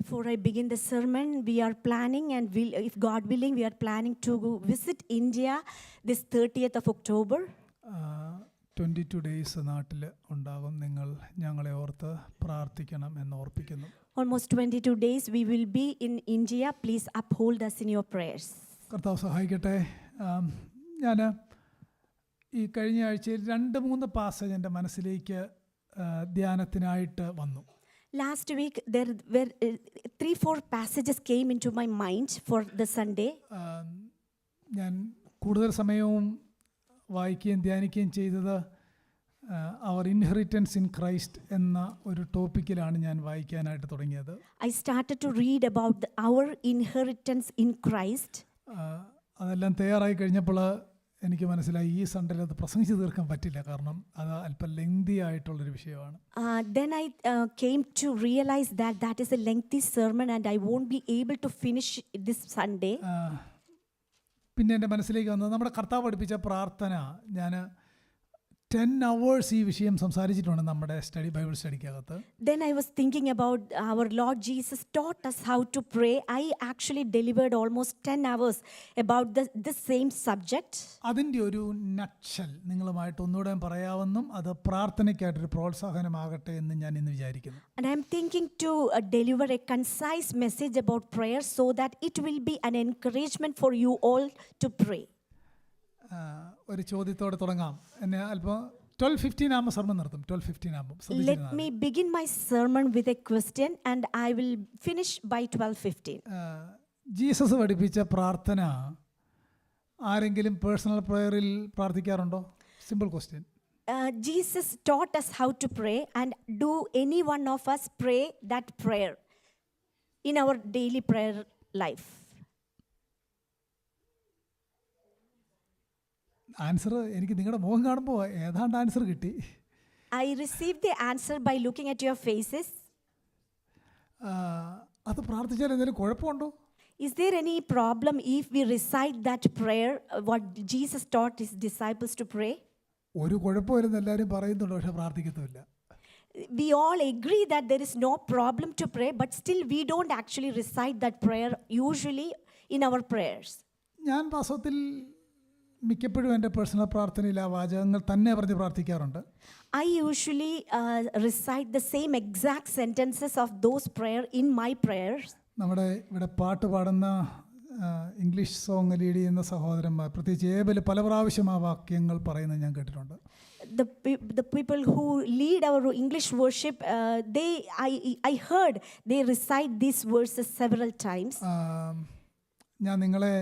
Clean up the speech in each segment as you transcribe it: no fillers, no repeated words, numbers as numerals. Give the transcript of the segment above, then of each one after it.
Before I begin the sermon, we are planning and if God willing, we are planning to visit India this 30th of October. 22 days നാട്ടിൽ ഉണ്ടാകും. നിങ്ങൾ ഞങ്ങളെ ഓർത്ത് പ്രാർത്ഥിക്കണം എന്ന് ഓർപ്പിക്കുന്നു. Almost 22 days we will be in India. Please uphold us in your prayers. കർത്താവ് സഹായിക്കട്ടെ. ഞാൻ ഈ കഴിഞ്ഞ ആഴ്ചയിൽ 2-3 പാസേജ് എൻ്റെ മനസ്സിലേക്ക് ധ്യാനത്തിനായിട്ട് വന്നു. Last week there were 3-4 passages came into my mind for the Sunday. ഞാൻ കൂടുതൽ സമയവും വായിക്കുകയും ധ്യാനിക്കുകയും ചെയ്തത് അവർ ഇൻഹെറിറ്റൻസ് ഇൻ ക്രൈസ്റ്റ് എന്ന ഒരു ടോപ്പിക്കിലാണ് ഞാൻ വായിക്കാനായിട്ട് തുടങ്ങിയത്. I started to read about our inheritance in Christ. അതെല്ലാം തയ്യാറായി കഴിഞ്ഞപ്പോൾ എനിക്ക് മനസ്സിലായി ഈ സൺഡേയിൽ അത് പ്രസംഗിച്ച് തീർക്കാൻ പറ്റില്ല, കാരണം അത് അല്പം ലെങ്തി ആയിട്ടുള്ളൊരു വിഷയമാണ്. Then I came to realize that is a lengthy sermon and I won't be able to finish this Sunday. പിന്നെ എൻ്റെ മനസ്സിലേക്ക് വന്നത് നമ്മുടെ കർത്താവ് പഠിപ്പിച്ച പ്രാർത്ഥന. ഞാൻ 10 hours ഈ വിഷയം സംസാരിച്ചിട്ടുണ്ട് നമ്മുടെ Bible സ്റ്റഡിക്കകത്ത്. Then I was thinking about our Lord Jesus taught us how to pray. I actually delivered almost 10 hours about this same subject. അതിൻ്റെ ഒരു നട്ട്ഷെൽ നിങ്ങളുമായിട്ട് ഒന്നുകൂടെ പറയാമെന്നും അത് പ്രാർത്ഥനയ്ക്കായിട്ടൊരു പ്രോത്സാഹനമാകട്ടെ എന്ന് ഞാൻ ഇന്ന് വിചാരിക്കുന്നു. And I am thinking to deliver a concise message about prayer so that it will be an encouragement for you all to pray. ഒരു ചോദ്യത്തോടെ തുടങ്ങാം. എന്നെ അല്പം 12:15 ആകുമ്പോൾ സർമൺ നിർത്തും. 12:15 ആകുമ്പോൾ. Let me begin my sermon with a question and I will finish by 12:15. Jesus പഠിപ്പിച്ച പ്രാർത്ഥന ആരെങ്കിലും പേഴ്സണൽ പ്രയറിൽ പ്രാർത്ഥിക്കാറുണ്ടോ? Simple question. Jesus taught us how to pray, and do any one of us pray that prayer in our daily prayer life? Answer എനിക്ക് നിങ്ങളുടെ മുഖം കാണുമ്പോൾ ഏതാണ്ട് ആൻസർ കിട്ടി. I received the answer by looking at your faces. അത് പ്രാർത്ഥിച്ചാൽ എന്തെങ്കിലും കുഴപ്പമുണ്ടോ? Is there any problem if we recite that prayer, what Jesus taught his disciples to pray? ഒരു കുഴപ്പമില്ലെന്ന് എല്ലാവരും പറയുന്നുണ്ട്, പക്ഷെ പ്രാർത്ഥിക്കത്തുമില്ല. We all agree that there is no problem to pray, but still we don't actually recite that prayer usually in our prayers. ഞാൻ വാസ്തവത്തിൽ മിക്കപ്പോഴും എൻ്റെ personal പ്രാർത്ഥനയിൽ ആ വാചകങ്ങൾ തന്നെ പറഞ്ഞ് പ്രാർത്ഥിക്കാറുണ്ട്. I usually recite the same exact sentences of those prayer in my prayers. നമ്മുടെ ഇവിടെ പാട്ട് പാടുന്ന ഇംഗ്ലീഷ് സോങ് ലീഡ് ചെയ്യുന്ന സഹോദരന്മാർ പ്രത്യേകിച്ച് ഏബിൽ പല പ്രാവശ്യം ആ വാക്യങ്ങൾ പറയുന്നത് ഞാൻ കേട്ടിട്ടുണ്ട്. The people who lead our English worship, I heard they recite these verses several times. ഞാൻ നിങ്ങളെ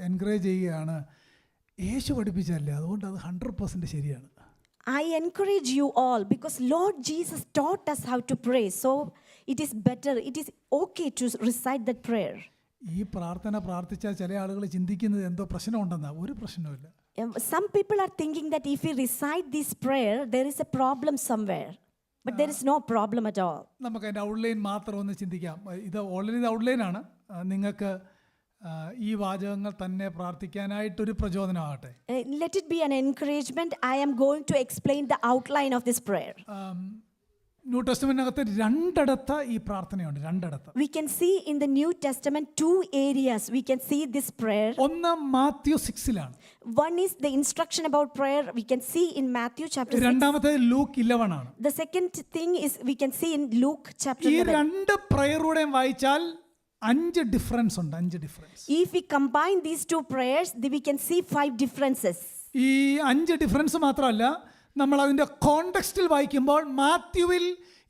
എൻകറേജ് ചെയ്യുകയാണ്. യേശു പഠിപ്പിച്ചല്ലേ, അതുകൊണ്ട് അത് 100% ശരിയാണ്. I encourage you all because Lord Jesus taught us how to pray, so it is better, it is okay to recite that prayer. ഈ പ്രാർത്ഥന പ്രാർത്ഥിച്ചാൽ ചില ആളുകൾ ചിന്തിക്കുന്നത് എന്തോ പ്രശ്നമുണ്ടെന്നാ. ഒരു പ്രശ്നവുമില്ല. Some people are thinking that if we recite this prayer there is a problem somewhere, but there is no problem at all. നമുക്ക് അതിൻ്റെ ഔട്ട്ലൈൻ മാത്രം ഒന്ന് ചിന്തിക്കാം. ഇത് ഓൾറെഡി ഔട്ട്ലൈനാണ്. നിങ്ങൾക്ക് ഈ വാചകങ്ങൾ തന്നെ പ്രാർത്ഥിക്കാനായിട്ടൊരു പ്രചോദനമാകട്ടെ. Let it be an encouragement. I am going to explain the outline of this prayer. New ടെസ്റ്റ്മെന്റിനകത്ത് 2 ഈ പ്രാർത്ഥനയുണ്ട്. 2 we can see in the New Testament 2 areas we can see this prayer. ഒന്ന് Mathew 6-ലാണ്. One is the instruction about prayer we can see in Matthew chapter 6. രണ്ടാമത്തെ Luke 11 ആണ്. The second thing is we can see in Luke chapter 11. ഈ 2 പ്രയറുടെയും വായിച്ചാൽ 5 difference ഉണ്ട്. 5 difference. If we combine these 2 prayers we can see 5 differences. ഈ 5 difference മാത്രമല്ല, നമ്മൾ അതിൻ്റെ കോണ്ടെക്സ്റ്റിൽ വായിക്കുമ്പോൾ മാത്യുവിൽ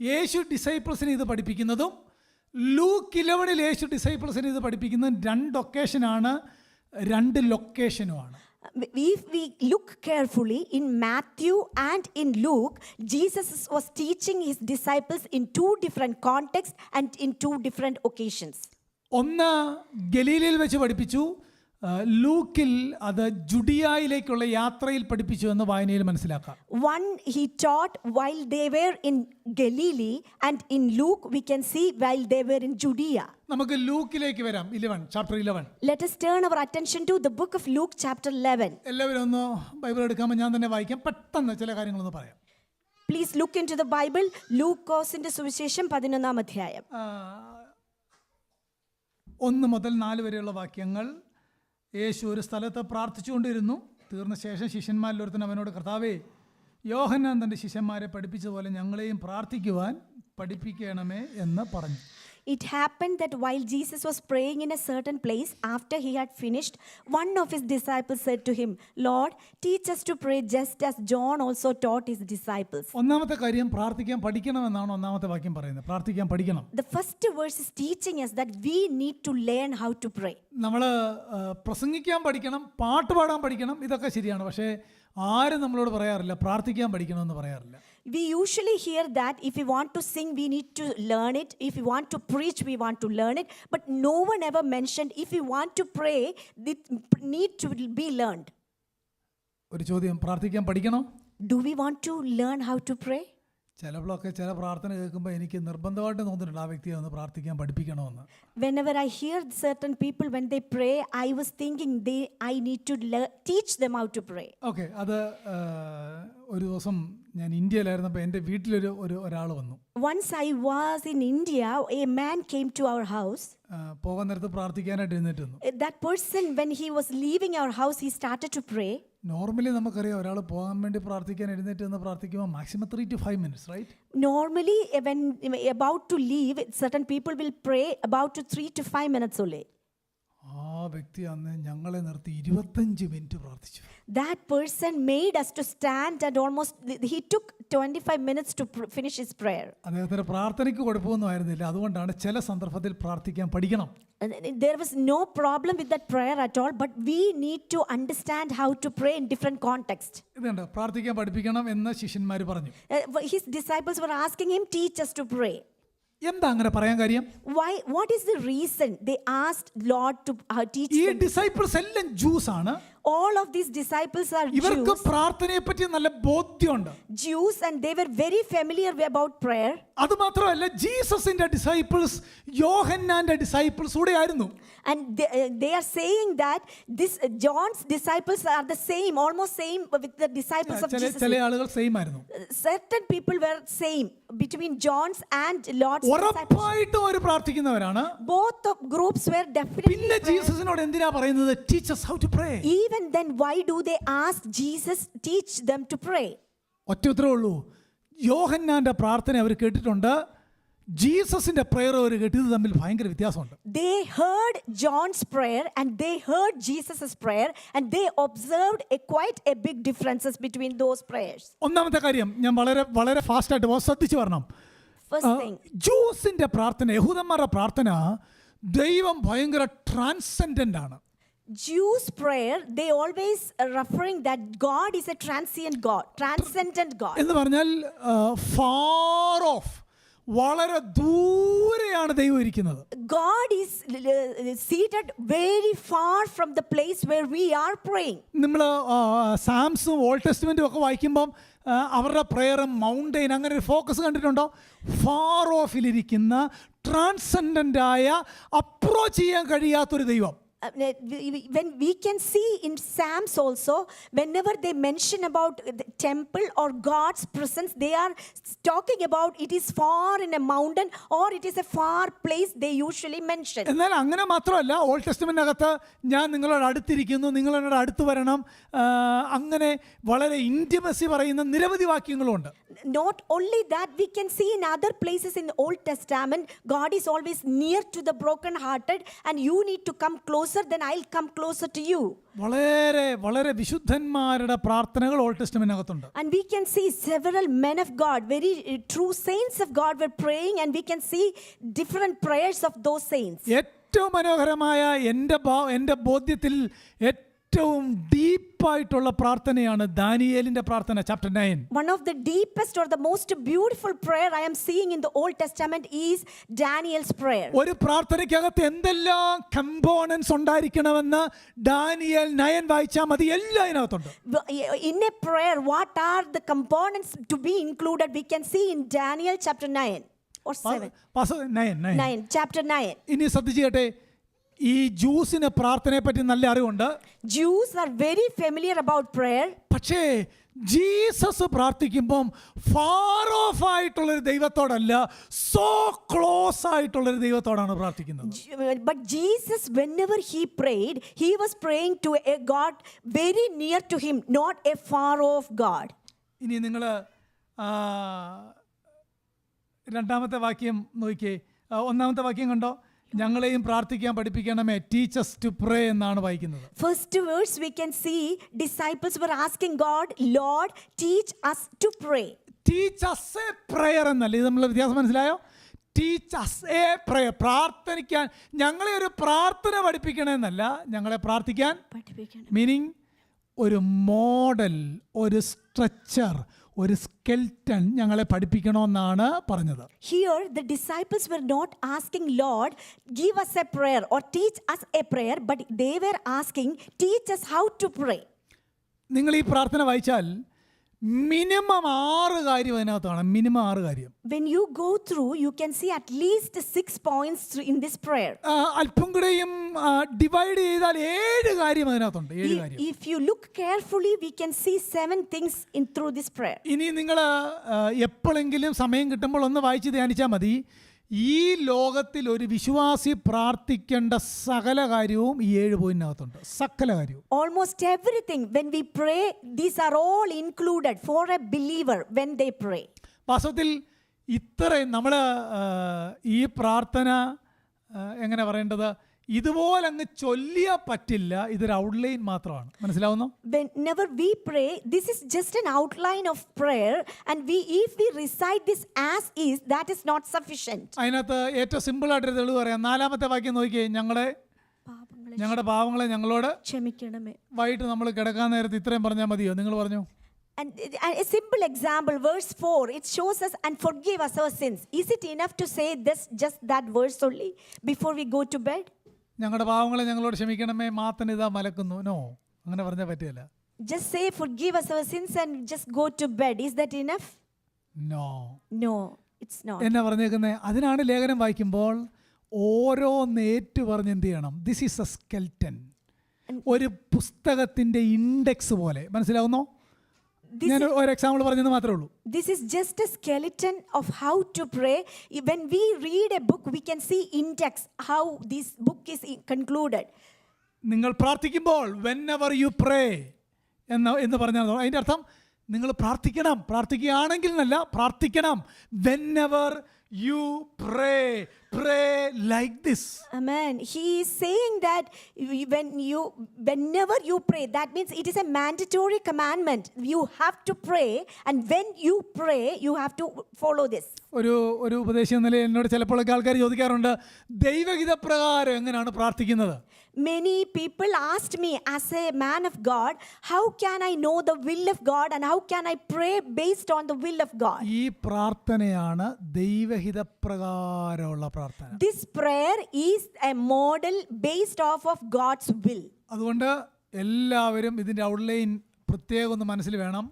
യേശു ഡിസൈപ്പിൾസിനെ ഇത് പഠിപ്പിക്കുന്നതും ലൂക്ക് 11 യേശു ഡിസൈപ്പിൾസിനെ ഇത് പഠിപ്പിക്കുന്നതും 2 ഒക്കേഷനാണ്, 2 ലൊക്കേഷനുമാണ്. If we look carefully in Matthew and in Luke, Jesus was teaching his disciples in 2 different contexts and in 2 different occasions. ഒന്ന് ഗലീലയിൽ വെച്ച് പഠിപ്പിച്ചു, ലൂക്കിൽ അത് ജുഡിയയിലേക്കുള്ള യാത്രയിൽ പഠിപ്പിച്ചു എന്ന് വായനയിൽ മനസ്സിലാക്കാം. One he taught while they were in Galilee, and in Luke we can see while they were in Judea. നമുക്ക് ലൂക്കിലേക്ക് വരാം. chapter 11. Let us turn our attention to the book of Luke chapter 11. എല്ലാവരും ഒന്ന് Bible എടുക്കാമോ? ഞാൻ തന്നെ വായിക്കാം. പെട്ടെന്ന് ചില കാര്യങ്ങളൊന്ന് പറയാം. Please look into the Bible. Luke ന്റെ സുവിശേഷം 11-ാം അധ്യായം. 1 മുതൽ 4 വരെയുള്ള വാക്യങ്ങൾ. യേശു ഒരു സ്ഥലത്ത് പ്രാർത്ഥിച്ചുകൊണ്ടിരുന്നു. തീർന്ന ശേഷം ശിഷ്യന്മാരിൽ ഒരുത്തൻ അവനോട്, കർത്താവേ, യോഹന്നാൻ തൻ്റെ ശിഷ്യന്മാരെ പഠിപ്പിച്ചതുപോലെ ഞങ്ങളെയും പ്രാർത്ഥിക്കുവാൻ പഠിപ്പിക്കണമേ എന്ന് പറഞ്ഞു. It happened that while Jesus was praying in a certain place, after he had finished, one of his disciples said to him, Lord, teach us to pray just as John also taught his disciples. ഒന്നാമത്തെ കാര്യം പ്രാർത്ഥിക്കാൻ പഠിക്കണമെന്നാണ് ഒന്നാമത്തെ വാക്യം പറയുന്നത്. പ്രാർത്ഥിക്കാൻ പഠിക്കണം. The first verse is teaching us that we need to learn how to pray. നമ്മൾ പ്രസംഗിക്കാൻ പഠിക്കണം, പാട്ട് പാടാൻ പഠിക്കണം, ഇതൊക്കെ ശരിയാണ്. പക്ഷേ ആരും നമ്മളോട് പറയാറില്ല പ്രാർത്ഥിക്കാൻ പഠിക്കണമെന്ന് പറയാറില്ല. We usually hear that if we want to sing, we need to learn it. If we want to preach, we want to learn it. But no one ever mentioned if we want to pray, it need to be learned. ഒരു ചോദ്യം, പ്രാർത്ഥിക്കാൻ പഠിക്കണോ? Do we want to learn how to pray? ചിലപ്പോഴൊക്കെ ചില പ്രാർത്ഥന കേൾക്കുമ്പോൾ എനിക്ക് നിർബന്ധമായിട്ട് തോന്നുന്നുണ്ട് ആ വ്യക്തിയെ ഒന്ന് പ്രാർത്ഥിക്കാൻ പഠിപ്പിക്കണമെന്ന്. Whenever I hear certain people when they pray, I was thinking I need to teach them how to pray. Okay, അത് ഒരു ദിവസം ഞാൻ ഇന്ത്യയിലായിരുന്നപ്പോൾ എൻ്റെ വീട്ടിലൊരു ഒരാൾ വന്നു. Once I was in India, a man came to our house. പോകാൻ നേരത്ത് പ്രാർത്ഥിക്കാനായിട്ട് എഴുന്നേറ്റ് വന്നു. That person, when he was leaving our house, he started to pray. Normally നമുക്കറിയാം ഒരാൾ പോകാൻ വേണ്ടി പ്രാർത്ഥിക്കാൻ എഴുന്നേറ്റ് നിന്ന് പ്രാർത്ഥിക്കുമ്പോൾ maximum 3 to 5 minutes, right? Normally, when about to leave, certain people will pray about 3 to 5 minutes only. ആ വ്യക്തി അന്ന് ഞങ്ങളെ നിർത്തി 25 മിനിറ്റ് പ്രാർത്ഥിച്ചു. That person made us to stand and almost he took 25 minutes to finish his prayer. അദ്ദേഹത്തിന് പ്രാർത്ഥനയ്ക്ക് കുഴപ്പമൊന്നും ആയിരുന്നില്ല. അതുകൊണ്ടാണ് ചില സന്ദർഭത്തിൽ പ്രാർത്ഥിക്കാൻ പഠിക്കണം. There was no problem with that prayer at all, but we need to understand how to pray in different contexts. ഇതുണ്ട്, പ്രാർത്ഥിക്കാൻ പഠിപ്പിക്കണം എന്ന് ശിഷ്യന്മാർ പറഞ്ഞു. His disciples were asking him, teach us to pray. എന്താ അങ്ങനെ പറയാൻ കാര്യം? Why? What is the reason they asked Lord to teach ഈ them? ഡിസൈപ്പിൾസ് എല്ലാം ജൂസ് ആണ്. All of these disciples are ഇവർക്ക് പ്രാർത്ഥനയെ പറ്റി നല്ല ബോധ്യമുണ്ട്. Jews, and they were very familiar about prayer. അത് മാത്രമല്ല, ജീസസിന്റെ ഡിസൈപ്പിൾസ് യോഹന്നാന്റെ ഡിസൈപ്പിൾസ് കൂടെ ആയിരുന്നു. And they are saying that this John's disciples are the same, almost same with the disciples of Jesus. ചില ആളുകൾ സെയിം ആയിരുന്നു. Certain people were same between John's and Lord's disciples. ഉറപ്പായിട്ടും അവർ പ്രാർത്ഥിക്കുന്നവരാണ്. Both of groups were definitely. പിന്നെ ജീസസിനോട് എന്തിനാ പറയുന്നത് teach us how to pray? Even then, why do they ask Jesus teach them to pray? ഒറ്റ ഉത്തരവേ ഉള്ളൂ, യോഹന്നാന്റെ പ്രാർത്ഥന അവർ കേട്ടിട്ടുണ്ട്, ജീസസിന്റെ പ്രയർ അവർ കേട്ടത് തമ്മിൽ ഭയങ്കര വ്യത്യാസമുണ്ട്. They heard John's prayer and they heard Jesus's prayer, and they observed quite a big differences between those prayers. ഒന്നാമത്തെ കാര്യം ഞാൻ വളരെ വളരെ ഫാസ്റ്റ് ആയിട്ട് ശ്രദ്ധിച്ചു പറഞ്ഞു. First thing, ജൂസിന്റെ പ്രാർത്ഥന, യഹൂദന്മാരുടെ പ്രാർത്ഥന ദൈവം ഭയങ്കര ട്രാൻസെൻഡന്റ് ആണ്. Jews' prayer, they always referring that God is a transient God, transcendent God. എന്ന് പറഞ്ഞാൽ far off, വളരെ ദൂരെയാണ് ദൈവം ഇരിക്കുന്നത്. God is seated very far from the place where we are praying. നമ്മൾ സാംസും ഓൾഡ് ടെസ്റ്റ്മെന്റും ഒക്കെ വായിക്കുമ്പം അവരുടെ പ്രയർ മൗണ്ടെയിൻ അങ്ങനെ ഒരു ഫോക്കസ് കണ്ടിട്ടുണ്ടോ? ഫാർ ഓഫിലിരിക്കുന്ന ട്രാൻസെൻഡന്റ് ആയ അപ്രോച്ച് ചെയ്യാൻ കഴിയാത്തൊരു ദൈവം. When we can see in Psalms also, whenever they mention about the temple or God's presence, they are talking about it is far in a mountain or it is a far place they usually mention. എന്നാൽ അങ്ങനെ മാത്രമല്ല, old ടെസ്റ്റ്മെന്റിനകത്ത് ഞാൻ നിങ്ങളോട് അടുത്തിരിക്കുന്നു, നിങ്ങൾ എന്നോട് അടുത്ത് വരണം, അങ്ങനെ വളരെ ഇന്റിമസി പറയുന്ന നിരവധി വാക്യങ്ങളുണ്ട്. Not only that, we can see in other places in the Old Testament, God is always near to the broken-hearted, and you need to come closer, then I'll come closer to you. വളരെ വളരെ വിശുദ്ധന്മാരുടെ പ്രാർത്ഥനകൾ old ടെസ്റ്റ്മെന്റിനകത്തുണ്ട്. And we can see several men of God, very true saints of God were praying, and we can see different prayers of those saints. ഏറ്റവും മനോഹരമായ എൻ്റെ ബോധ്യത്തിൽ ഏറ്റവും ഡീപ്പായിട്ടുള്ള പ്രാർത്ഥനയാണ് ദാനിയേലിന്റെ പ്രാർത്ഥന, chapter 9. One of the deepest or the most beautiful prayer I am seeing in the Old Testament is Daniel's prayer. ഒരു പ്രാർത്ഥനയ്ക്കകത്ത് എന്തെല്ലാം components ഉണ്ടായിരിക്കണമെന്ന് ദാനിയേൽ 9 വായിച്ചാൽ മതി, എല്ലാം ഇതിനകത്തുണ്ട്. In a prayer, what are the components to be included? We can see in Daniel chapter 9 or 7. 9 9, chapter 9. ഇനി ശ്രദ്ധിച്ചു കേട്ടെ, ഈ ജ്യൂസിന് പ്രാർത്ഥനയെ പറ്റി നല്ല അറിവുണ്ട്. Jews are very familiar about prayer. പക്ഷേ ജീസസ് പ്രാർത്ഥിക്കുമ്പം ഫാർ ഓഫ് ആയിട്ടുള്ളൊരു ദൈവത്തോടല്ല, സോ ക്ലോസ് ആയിട്ടുള്ളൊരു ദൈവത്തോടാണ് പ്രാർത്ഥിക്കുന്നത്. But Jesus, whenever he prayed, he was praying to a God very near to him, not a far off God. ഇനി നിങ്ങൾ രണ്ടാമത്തെ വാക്യം നോക്കിയേ. ഒന്നാമത്തെ വാക്യം കണ്ടോ? ഞങ്ങളെയും പ്രാർത്ഥിക്കാൻ പഠിപ്പിക്കണമേ, ടീച്ച് us to pray എന്നാണ് വായിക്കുന്നത്. First verse we can see disciples were asking God, Lord, teach us to pray. Teach us a prayer എന്നല്ല, ഇത് നമ്മൾ വ്യത്യാസം മനസ്സിലായോ? ടീച്ച് us a prayer, പ്രാർത്ഥിക്കാൻ ഞങ്ങളെ ഒരു പ്രാർത്ഥന പഠിപ്പിക്കണമെന്നല്ല, ഞങ്ങളെ പ്രാർത്ഥിക്കാൻ മീനിങ് ഒരു മോഡൽ, ഒരു സ്ട്രക്ചർ, ഒരു സ്കെൽറ്റൺ ഞങ്ങളെ പഠിപ്പിക്കണമെന്നാണ് പറഞ്ഞത്. Here the disciples were not asking, Lord, give us a prayer or teach us a prayer, but they were asking, teach us how to pray. നിങ്ങൾ ഈ പ്രാർത്ഥന വായിച്ചാൽ മിനിമം 6 കാര്യം അതിനകത്താണ്. മിനിമം 6 കാര്യം. When you go through, you can see at least 6 points in this prayer. അല്പം കൂടെയും divide ചെയ്താൽ 7 കാര്യം അതിനകത്തുണ്ട്. 7 കാര്യം. If you look carefully, we can see 7 things through this prayer. ഇനി നിങ്ങൾ എപ്പോഴെങ്കിലും സമയം കിട്ടുമ്പോൾ ഒന്ന് വായിച്ച് ധ്യാനിച്ചാൽ മതി. ഈ ലോകത്തിൽ ഒരു വിശ്വാസി പ്രാർത്ഥിക്കേണ്ട സകല കാര്യവും ഈ 7 പോയിന്റിനകത്തുണ്ട്. സകല കാര്യവും. Almost everything when we pray, these are all included for a believer when they pray. വാസ്തവത്തിൽ ഇത്രയും നമ്മൾ ഈ പ്രാർത്ഥന എങ്ങനെ പറയേണ്ടത്, ഇതുപോലെ അങ്ങ് ചൊല്ലിയാൽ പറ്റില്ല. ഇതൊരു ഔട്ട്ലൈൻ മാത്രമാണ്. മനസ്സിലാവുന്നു? Whenever we pray, this is just an outline of prayer, and if we recite this as is, that is not sufficient. അതിനകത്ത് ഏറ്റവും സിമ്പിൾ ആയിട്ടൊരു തെളിവ് പറയാം. 4-ാമത്തെ വാക്യം നോക്കിയേ. ഞങ്ങളുടെ പാവങ്ങളെ ഞങ്ങളോട് ക്ഷമിക്കണമേ. വൈകിട്ട് നമ്മൾ കിടക്കാൻ നേരത്ത് ഇത്രയും പറഞ്ഞാൽ മതിയോ? നിങ്ങൾ പറഞ്ഞു. And a simple example, verse 4, it shows us, and forgive us our sins. Is it enough to say this, just that verse only before we go to bed? ഞങ്ങളുടെ പാവങ്ങളെ ഞങ്ങളോട് ക്ഷമിക്കണമേ, മാത്തന് ഇതാ മലക്കുന്നു. നോ, അങ്ങനെ പറഞ്ഞാൽ പറ്റില്ല. Just say forgive us our sins and just go to bed. Is that enough? No, it's not. എന്നാ പറഞ്ഞേക്കുന്നത്? അതിനാണ് ലേഖനം വായിക്കുമ്പോൾ ഓരോന്ന് ഏറ്റു പറഞ്ഞ് എന്ത് ചെയ്യണം? ദിസ് ഈസ് എ സ്കെൽറ്റൻ, ഒരു പുസ്തകത്തിന്റെ ഇൻഡെക്സ് പോലെ. മനസ്സിലാവുന്നോ? ഞാൻ ഒരു എക്സാമ്പിൾ പറഞ്ഞത് മാത്രമേ ഉള്ളൂ. This is just a skeleton of how to pray. When we read a book, we can see index how this book is concluded. നിങ്ങൾ പ്രാർത്ഥിക്കുമ്പോൾ whenever you pray എന്ന് പറഞ്ഞാൽ അതിൻ്റെ അർത്ഥം നിങ്ങൾ പ്രാർത്ഥിക്കണം. പ്രാർത്ഥിക്കുകയാണെങ്കിൽ എന്നല്ല, പ്രാർത്ഥിക്കണം. whenever you pray like this. Amen. He is saying that whenever you pray, that means it is a mandatory commandment. You have to pray, and when you pray, you have to follow this. ഒരു ഉപദേശം എന്ന നിലയിൽ എന്നോട് ചിലപ്പോഴൊക്കെ ആൾക്കാർ ചോദിക്കാറുണ്ട്, ദൈവഹിതപ്രകാരം എങ്ങനെയാണ് പ്രാർത്ഥിക്കുന്നത്? Many people asked me as a man of God, how can I know the will of God and how can I pray based on the will of God? ഈ പ്രാർത്ഥനയാണ് ദൈവഹിതപ്രകാരമുള്ള പ്രാർത്ഥന. This prayer is a model based off of God's will. അതുകൊണ്ട് എല്ലാവരും ഇതിൻ്റെ outline പ്രത്യേകം ഒന്ന് മനസ്സിൽ വേണം.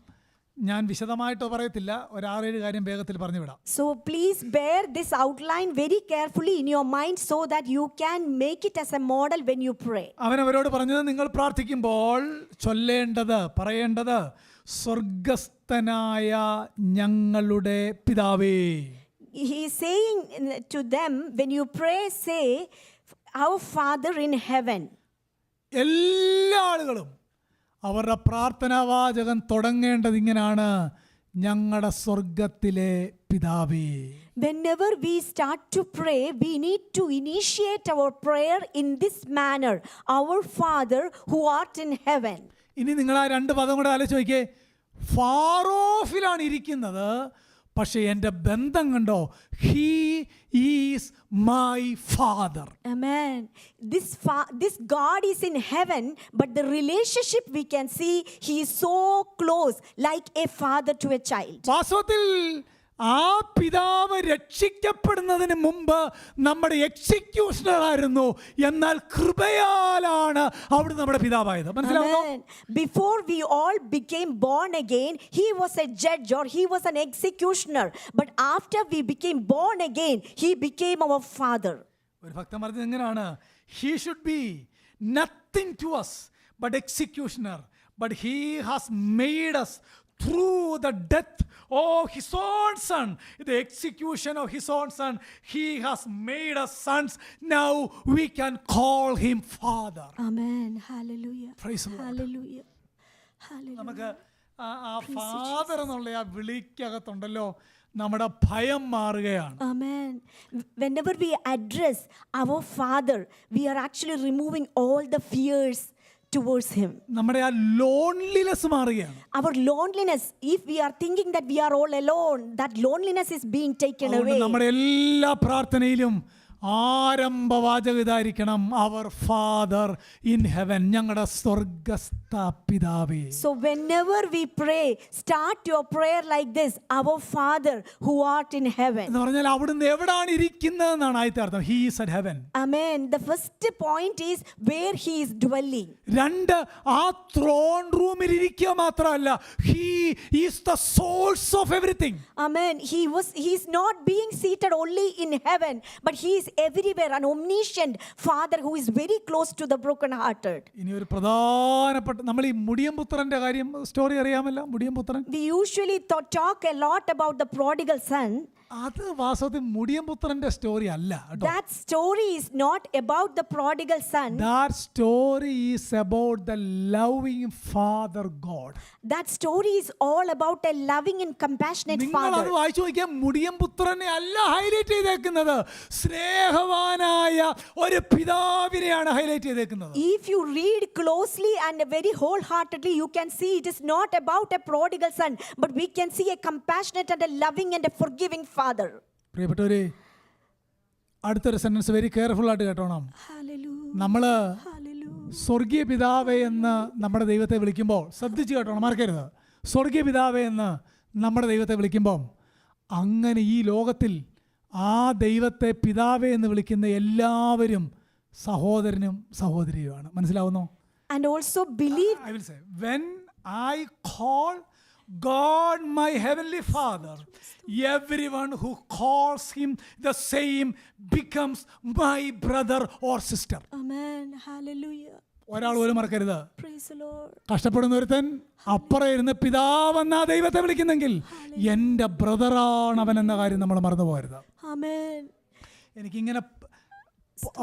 ഞാൻ വിശദമായിട്ടോ പറയത്തില്ല, ഒരു 6-7 കാര്യം വേഗത്തിൽ പറഞ്ഞു വിടാം. So please bear this outline very carefully in your mind so that you can make it as a model when you pray. അവനവരോട് പറഞ്ഞത്, നിങ്ങൾ പ്രാർത്ഥിക്കുമ്പോൾ ചൊല്ലേണ്ടത്, പറയേണ്ടത്, സ്വർഗസ്ഥനായ ഞങ്ങളുടെ പിതാവേ. He is saying to them, when you pray, say, our Father in heaven. എല്ലാ ആളുകളും അവരുടെ പ്രാർത്ഥനാവാചകം തുടങ്ങേണ്ടത് ഇങ്ങനെയാണ്, ഞങ്ങളുടെ സ്വർഗത്തിലെ പിതാവേ. Whenever we start to pray, we need to initiate our prayer in this manner, our Father who art in heaven. ഇനി നിങ്ങൾ ആ 2 പദം കൂടെ ആലോചിച്ച് നോക്കിയേ. ഫാർ ഓഫിലാണ് ഇരിക്കുന്നത്, പക്ഷേ എൻ്റെ ബന്ധം കണ്ടോ, he is my father. Amen. This God is in heaven, but the relationship we can see, he is so close, like a father to a child. വാസ്തവത്തിൽ ആ പിതാവ് രക്ഷിക്കപ്പെടുന്നതിന് മുമ്പ് നമ്മുടെ എക്സിക്യൂഷണർ ആയിരുന്നു, എന്നാൽ കൃപയാലാണ് അവിടെ നമ്മുടെ പിതാവായത്. മനസ്സിലാവുന്നോ? Before we all became born again, he was a judge or he was an executioner, but after we became born again, he became our father. ഒരു ഭക്തൻ പറഞ്ഞത് എങ്ങനെയാണ്? He should be nothing to us but executioner, but he has made us through the death of his own son, the execution of his own son, he has made us sons. Now we can call him father. Amen. Hallelujah. Praise the Lord. Hallelujah. Hallelujah. നമുക്ക് ആ father എന്നുള്ള ആ വിളിക്കകത്തുണ്ടല്ലോ നമ്മുടെ ഭയം മാറുകയാണ്. Amen. Whenever we address our Father, we are actually removing all the fears towards him. നമ്മുടെ ആ loneliness മാറുകയാണ്. Our loneliness, if we are thinking that we are all alone, that loneliness is being taken അതുകൊണ്ട് away. നമ്മുടെ എല്ലാ പ്രാർത്ഥനയിലും ആരംഭവാചകം ഇതായിരിക്കണം, അവർ father in heaven, ഞങ്ങളുടെ സ്വർഗസ്ഥ പിതാവേ. So whenever we pray, start your prayer like this, our Father who art in heaven. എന്ന് പറഞ്ഞാൽ അവിടുന്ന് എവിടാണ് ഇരിക്കുന്നതെന്നാണ് ആദ്യത്തെ അർത്ഥം. He is at heaven. Amen. The first point is where he is dwelling. രണ്ട്, ആ ത്രോൺ റൂമിൽ ഇരിക്കുക മാത്രമല്ല, he is the source of everything. Amen. He is not being seated only in heaven, but he is everywhere, an omniscient Father who is very close to the broken-hearted. ഇനി ഒരു പ്രധാനപ്പെട്ട, നമ്മൾ ഈ മുടിയംപുത്രന്റെ കാര്യം സ്റ്റോറി അറിയാമല്ലോ. മുടിയംപുത്രൻ, We usually talk a lot about the prodigal son. അത് വാസ്തവത്തിൽ മുടിയംപുത്രന്റെ story അല്ല കേട്ടോ. That story is not about the prodigal son. That story is about the loving Father God. That story is all about a loving and compassionate നിങ്ങൾ അത് Father. വായിച്ചു നോക്കിയാൽ മുടിയംപുത്രനെ അല്ല highlight ചെയ്തേക്കുന്നത്, സ്നേഹവാനായ ഒരു പിതാവിനെയാണ് ഹൈലൈറ്റ് ചെയ്തേക്കുന്നത്. If you read closely and very wholeheartedly, you can see it is not about a prodigal son, but we can see a compassionate and a loving and a forgiving Father. പ്രിയപ്പെട്ടവരെ, അടുത്തൊരു sentence very careful ആയിട്ട് കേട്ടോണം. Hallelujah. നമ്മള് Hallelujah. സ്വർഗീയ പിതാവേ എന്ന് നമ്മുടെ ദൈവത്തെ വിളിക്കുമ്പോൾ ശ്രദ്ധിച്ച് കേട്ടോണം, മറക്കരുത്. സ്വർഗീയ പിതാവേ എന്ന് നമ്മുടെ ദൈവത്തെ വിളിക്കുമ്പോൾ അങ്ങനെ ഈ ലോകത്തിൽ ആ ദൈവത്തെ പിതാവേ എന്ന് വിളിക്കുന്ന എല്ലാവരും സഹോദരനും സഹോദരിയുമാണ്. മനസ്സിലാവുന്നോ? And also believe. I will say, when I call God my heavenly Father, everyone who calls him the same becomes my brother or sister. Amen. Hallelujah. ഒരാൾ പോലും മറക്കരുത്. Praise the Lord. കഷ്ടപ്പെടുന്ന ഒരുത്തൻ അപ്പുറം ഇരുന്ന് പിതാവെന്ന ദൈവത്തെ വിളിക്കുന്നെങ്കിൽ എൻ്റെ ബ്രദറാണ് അവൻ എന്ന കാര്യം നമ്മൾ മറന്നു പോകരുത്. Amen. എനിക്കിങ്ങനെ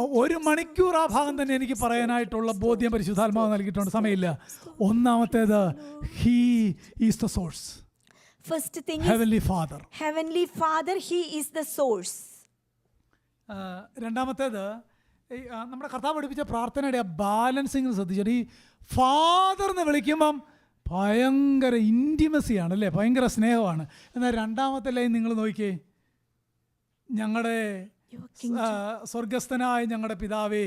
1 മണിക്കൂർ ആ ഭാഗം തന്നെ എനിക്ക് പറയാനായിട്ടുള്ള ബോധ്യം പരിശുദ്ധാത്മാവ് നൽകിയിട്ടുണ്ട്, സമയമില്ല. ഒന്നാമത്തേത്, he is the source. First thing heavenly is father. Heavenly Father, he is the source. രണ്ടാമത്തേത്, നമ്മുടെ കർത്താവ് പഠിപ്പിച്ച പ്രാർത്ഥനയുടെ ആ ബാലൻസിങ് ശ്രദ്ധിച്ചാൽ, ഈ ഫാദർ എന്ന് വിളിക്കുമ്പം ഭയങ്കര ഇൻറ്റിമസിയാണ് അല്ലേ, ഭയങ്കര സ്നേഹമാണ്. എന്നാൽ രണ്ടാമത്തെ ലൈൻ നിങ്ങൾ നോക്കിയേ, ഞങ്ങളുടെ സ്വർഗസ്ഥനായ ഞങ്ങളുടെ പിതാവേ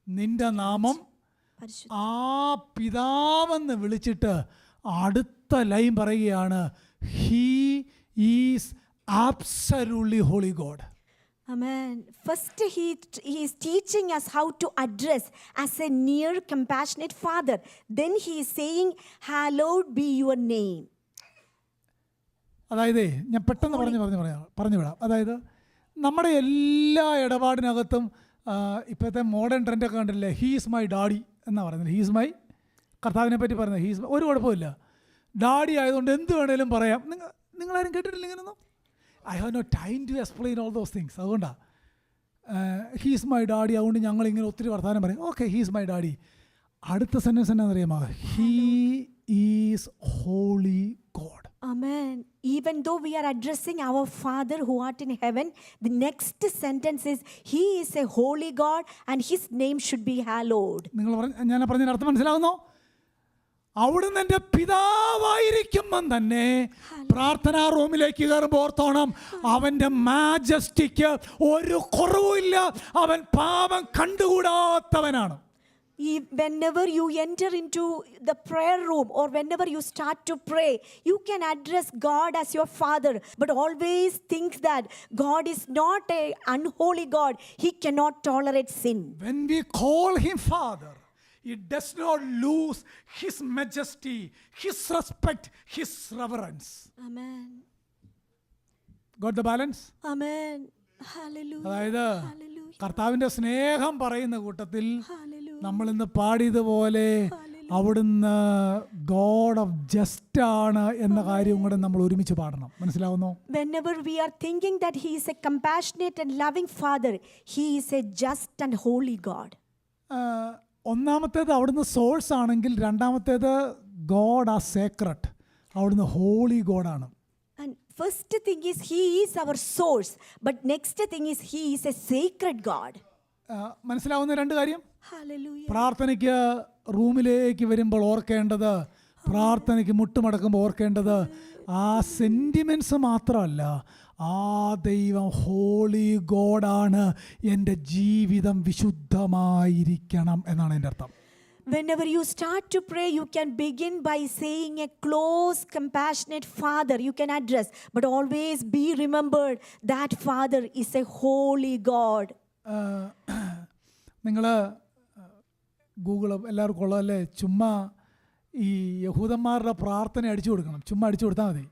നിന്റെ നാമം, ആ പിതാവെന്ന് വിളിച്ചിട്ട് അടുത്ത ലൈൻ പറയുകയാണ്, he is absolutely holy God. Amen. First, he is teaching us how to address as a near, compassionate Father. Then he is saying, hallowed be your name. അതായത് ഞാൻ പെട്ടെന്ന് പറഞ്ഞു വിടാം. അതായത് നമ്മുടെ എല്ലാ ഇടപാടിനകത്തും ഇപ്പോഴത്തെ മോഡേൺ ട്രെൻഡൊക്കെ കണ്ടില്ലേ, ഹീസ് മൈ ഡാഡി എന്നാണ് പറയുന്നത്. ഹീസ് മൈ, കർത്താവിനെ പറ്റി പറയുന്നത് ഹീസ്, ഒരു കുഴപ്പമില്ല, ഡാഡി ആയതുകൊണ്ട് എന്ത് വേണേലും പറയാം. നിങ്ങളാരും കേട്ടിട്ടില്ല ഇങ്ങനൊന്നും? I have no time to explain all those things. അതുകൊണ്ടാണ് ഹീസ് മൈ ഡാഡി, അതുകൊണ്ട് ഞങ്ങളിങ്ങനെ ഒത്തിരി വർത്തമാനം പറയും. Okay, he's my daddy. അടുത്ത സെൻറ്റൻസ് എന്നാണെന്നറിയാമോ? He is holy God. Amen. Even though we are addressing our Father who art in heaven, the next sentence is, he is a holy God and his name should be hallowed. ഞാൻ പറഞ്ഞതിന് അർത്ഥം മനസ്സിലാവുന്നോ? അവിടുന്ന് എൻ്റെ പിതാവായിരിക്കുമ്പം തന്നെ പ്രാർത്ഥനാ റൂമിലേക്ക് കയറുമ്പോൾ ഓർത്തോണം, അവൻ്റെ മാജസ്റ്റിക്ക് ഒരു കുറവുമില്ല, അവൻ പാപം കണ്ടുകൂടാത്തവനാണ്. Whenever you enter into the prayer room or whenever you start to pray, you can address God as your Father, but always think that God is not an unholy God. He cannot tolerate sin. When we call him Father, it does not lose his majesty, his respect, his reverence. Amen. Got the balance? Amen. Hallelujah. അതായത് Hallelujah. കർത്താവിൻ്റെ സ്നേഹം പറയുന്ന കൂട്ടത്തിൽ Hallelujah. നമ്മൾ ഇന്ന് പാടിയതുപോലെ അവിടുന്ന് God of just ആണ് എന്ന കാര്യം കൂടെ നമ്മൾ ഒരുമിച്ച് പാടണം. മനസ്സിലാവുന്നോ? Whenever we are thinking that He is a compassionate and loving Father, He is a just and holy God. ഒന്നാമത്തേത് അവിടുന്ന് സോഴ്സ് ആണെങ്കിൽ, രണ്ടാമത്തേത് ഗോഡ് ആ സേക്രട്ട്, അവിടുന്ന് holy ഗോഡാണ്. And first thing is He is our source, but next thing is He is a sacred God. മനസ്സിലാവുന്ന രണ്ട് കാര്യം. Hallelujah. പ്രാർത്ഥനയ്ക്ക് റൂമിലേക്ക് വരുമ്പോൾ ഓർക്കേണ്ടത്, പ്രാർത്ഥനയ്ക്ക് മുട്ടുമടക്കുമ്പോൾ ഓർക്കേണ്ടത് ആ സെൻറ്റിമെൻറ്റ്സ് മാത്രമല്ല, ആ ദൈവം ഹോളി ഗോഡാണ്, എൻ്റെ ജീവിതം വിശുദ്ധമായിരിക്കണം എന്നാണ് എൻ്റെ അർത്ഥം. Whenever you start to pray, you can begin by saying a close, compassionate Father you can address, but always be remembered that Father is a holy God. നിങ്ങൾ ഗൂഗിൾ എല്ലാവർക്കും ഉള്ളതല്ലേ, ചുമ്മാ ഈ യഹൂദന്മാരുടെ പ്രാർത്ഥന അടിച്ചു കൊടുക്കണം, ചുമ്മാ അടിച്ചു കൊടുത്താൽ മതി.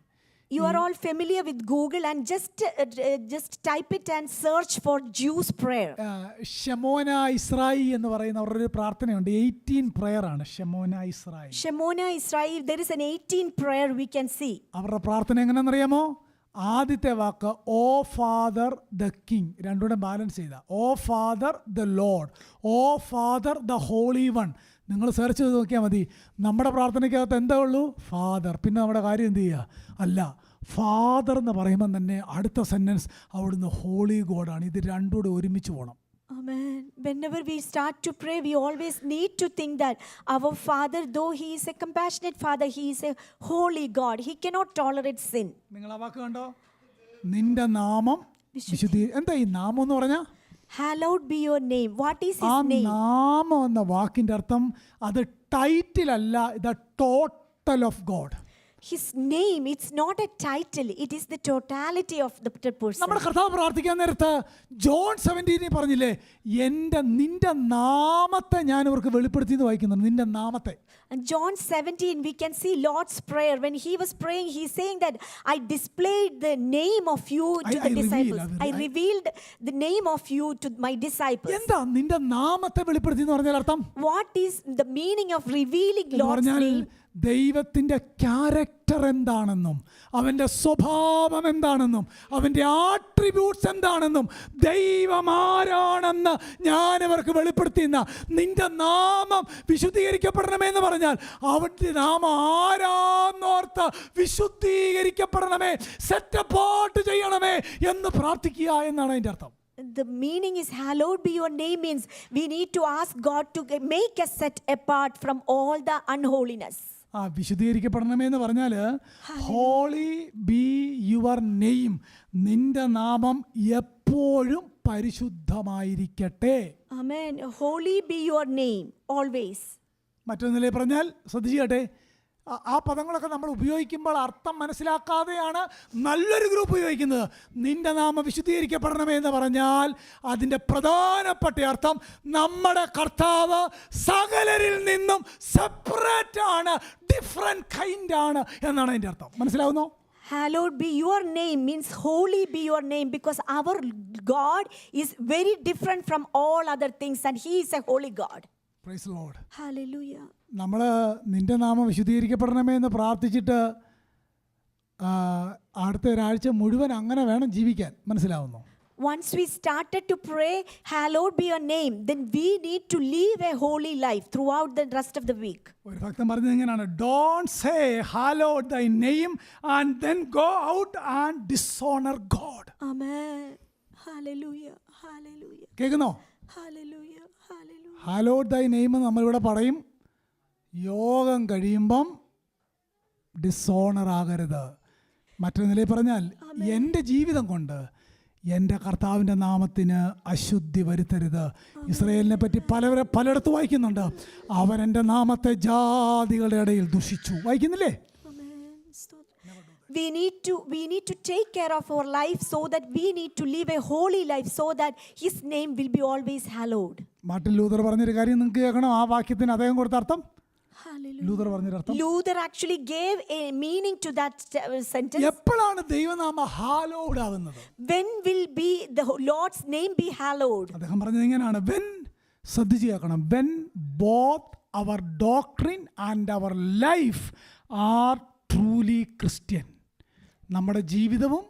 You are all familiar with Google and just type it and search for Jews prayer. ഷെമോന ഇസ്രായി എന്ന് പറയുന്ന അവരുടെ ഒരു പ്രാർത്ഥനയുണ്ട്. 18 prayer ആണ് ഷെമോന ഇസ്രായി. Shemona Israel, there is an 18 prayer we can see. അവരുടെ പ്രാർത്ഥന എങ്ങനെയാണെന്നറിയാമോ? ആദ്യത്തെ വാക്ക് ഓ ഫാദർ ദ കിങ്, രണ്ടുകൂടെ ബാലൻസ് ചെയ്ത O father the lord, O father the holy one. നിങ്ങൾ സെർച്ച് ചെയ്ത് നോക്കിയാൽ മതി. നമ്മുടെ പ്രാർത്ഥനയ്ക്കകത്ത് എന്താ ഉള്ളൂ? ഫാദർ. പിന്നെ നമ്മുടെ കാര്യം എന്ത് ചെയ്യുക? അല്ല, ഫാദർ എന്ന് പറയുമ്പോൾ തന്നെ അടുത്ത സെൻറ്റൻസ് അവിടുന്ന് ഹോളി ഗോഡാണ്. ഇത് രണ്ടുകൂടെ ഒരുമിച്ച് പോകണം. Amen. Whenever we start to pray, we always need to think that our Father, though He is a compassionate Father, He is a holy God. He cannot tolerate sin. നിങ്ങൾ ആ വാക്ക് കണ്ടോ? നിന്റെ നാമം വിശുദ്ധി. എന്താ ഈ നാമം എന്ന് പറഞ്ഞാൽ? Hallowed be your name. What is ആ His name? നാമം എന്ന വാക്കിൻ്റെ അർത്ഥം അത് ടൈറ്റിൽ അല്ല, ഇത് total of God. His name, it's not a title, it is the totality of the person. നമ്മുടെ കർത്താവ് പ്രാർത്ഥിക്കാൻ നേരത്ത് ജോൺ 17 പറഞ്ഞില്ലേ, നിന്റെ നാമത്തെ ഞാൻ ഇവർക്ക് വെളിപ്പെടുത്തി എന്ന് വായിക്കുന്നുണ്ട്. നിന്റെ നാമത്തെ. And John 17, we can see Lord's prayer. When He was praying, He's saying that I displayed the name of you to the disciples. I revealed the name of you to my disciples. എന്താ നിന്റെ നാമത്തെ വെളിപ്പെടുത്തി എന്ന് പറഞ്ഞാൽ അർത്ഥം? What is the meaning of revealing Lord's name? ദൈവത്തിൻ്റെ character എന്താണെന്നും അവൻ്റെ സ്വഭാവം എന്താണെന്നും അവൻ്റെ ആട്രിബ്യൂട്ട്സ് എന്താണെന്നും ദൈവം ആരാണെന്ന് ഞാനിവർക്ക് വെളിപ്പെടുത്തിയെന്ന നിന്റെ നാമം വിശുദ്ധീകരിക്കപ്പെടണമെന്ന് പറഞ്ഞാൽ അവൻ്റെ നാമം ആരാന്നോർത്ത് വിശുദ്ധീകരിക്കപ്പെടണമേ, സെറ്റ് അപ്പാർട്ട് ചെയ്യണമേ എന്ന് പ്രാർത്ഥിക്കുക എന്നാണ് അതിൻ്റെ അർത്ഥം. The meaning is hallowed be your name means we need to ask God to make us set apart from all the unholiness. വിശുദ്ധീകരിക്കപ്പെടണമേ എന്ന് പറഞ്ഞാൽ ഹോളി ബി യുവർ നെയിം, നിന്റെ നാമം എപ്പോഴും പരിശുദ്ധമായിരിക്കട്ടെ. Amen. Holy be your name always. മറ്റൊന്നിലെ പറഞ്ഞാൽ ശ്രദ്ധിക്കട്ടെ, ആ പദങ്ങളൊക്കെ നമ്മൾ ഉപയോഗിക്കുമ്പോൾ അർത്ഥം മനസ്സിലാക്കാതെയാണ് നല്ലൊരു ഗ്രൂപ്പ് ഉപയോഗിക്കുന്നത്. നിന്റെ നാമം വിശുദ്ധീകരിക്കപ്പെടണമേ എന്ന് പറഞ്ഞാൽ അതിൻ്റെ പ്രധാനപ്പെട്ട അർത്ഥം നമ്മുടെ കർത്താവ് സകലരിൽ നിന്നും സെപ്പറേറ്റ് ആണ്, ഡിഫറെൻറ്റ് കൈൻഡ് ആണ് എന്നാണ് അതിൻ്റെ അർത്ഥം. മനസ്സിലാവുന്നോ? Hallowed be your name means holy be your name, because our God is very different from all other things and He is a holy God. Praise the Lord. Hallelujah. നമ്മൾ നിന്റെ നാമം വിശുദ്ധീകരിക്കപ്പെടണമേ എന്ന് പ്രാർത്ഥിച്ചിട്ട് അടുത്ത ഒരാഴ്ച മുഴുവൻ അങ്ങനെ വേണം ജീവിക്കാൻ. മനസ്സിലാവുന്നു? Once we started to pray, hallowed be your name, then we need to live a holy life throughout the rest of the week. ഒരു ഭക്തൻ പറഞ്ഞത് എങ്ങനെയാണ്? Don't say hallowed thy name and then go out and dishonor God. Amen. Hallelujah. Hallelujah. കേൾക്കുന്നോ? Hallelujah. Hallelujah. hallowed thy name നമ്മളിവിടെ പറയും, യോഗം കഴിയുമ്പം dishonour ആകരുത്. മറ്റൊരു നിലയിൽ പറഞ്ഞാൽ എൻ്റെ ജീവിതം കൊണ്ട് എൻ്റെ കർത്താവിൻ്റെ നാമത്തിന് അശുദ്ധി വരുത്തരുത്. ഇസ്രായേലിനെ പറ്റി പലയിടത്ത് വായിക്കുന്നുണ്ട്, അവൻ എൻ്റെ നാമത്തെ ജാതികളുടെ ഇടയിൽ ദുഷിച്ചു. വായിക്കുന്നില്ലേ? We need to take care of our life so that we need to live a holy life so that His name will be always hallowed. Martin Luther പറഞ്ഞൊരു കാര്യം നിങ്ങൾക്ക് കേൾക്കണം. ആ വാക്യത്തിന് അദ്ദേഹം കൊടുത്ത അർത്ഥം Hallelujah. ലൂതർ പറഞ്ഞൊരർത്ഥം. Luther actually gave a meaning to that sentence. എപ്പോഴാണ് ദൈവനാമ ഹാലോഡ് ആകുന്നത്? When will be the Lord's name be hallowed? അദ്ദേഹം പറഞ്ഞത് ഇങ്ങനെയാണ്, വെൻ, ശ്രദ്ധിച്ച് കേൾക്കണം, when both our doctrine and our life are truly Christian. നമ്മുടെ ജീവിതവും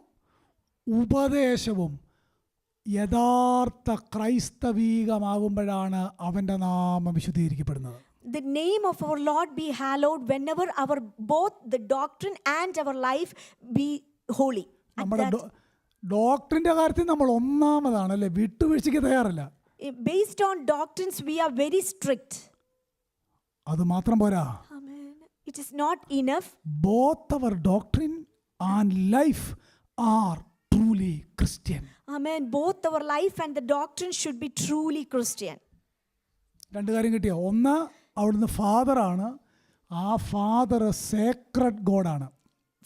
ഉപദേശവും യഥാർത്ഥ ക്രൈസ്തവീകമാകുമ്പോഴാണ് അവൻ്റെ നാമം വിശുദ്ധീകരിക്കപ്പെടുന്നത്. The name of our Lord be hallowed whenever our both the doctrine and our life be holy. നമ്മുടെ ഡോക്ടറിൻ്റെ കാര്യത്തിൽ നമ്മൾ ഒന്നാമതാണ്, അല്ലേ? വിട്ടുവീഴ്ചയ്ക്ക് തയ്യാറല്ല. Based on doctrines we are very strict. അത് മാത്രം പോരാ. Amen. It is not enough. Both our doctrine and life are truly Christian. Amen. Both our life and the doctrine should be truly Christian. രണ്ട് കാര്യം കിട്ടിയോ? ഒന്ന്, അവിടുന്ന് ഫാദറാണ്. ആ ഫാദർ സേക്രഡ് ഗോഡാണ്.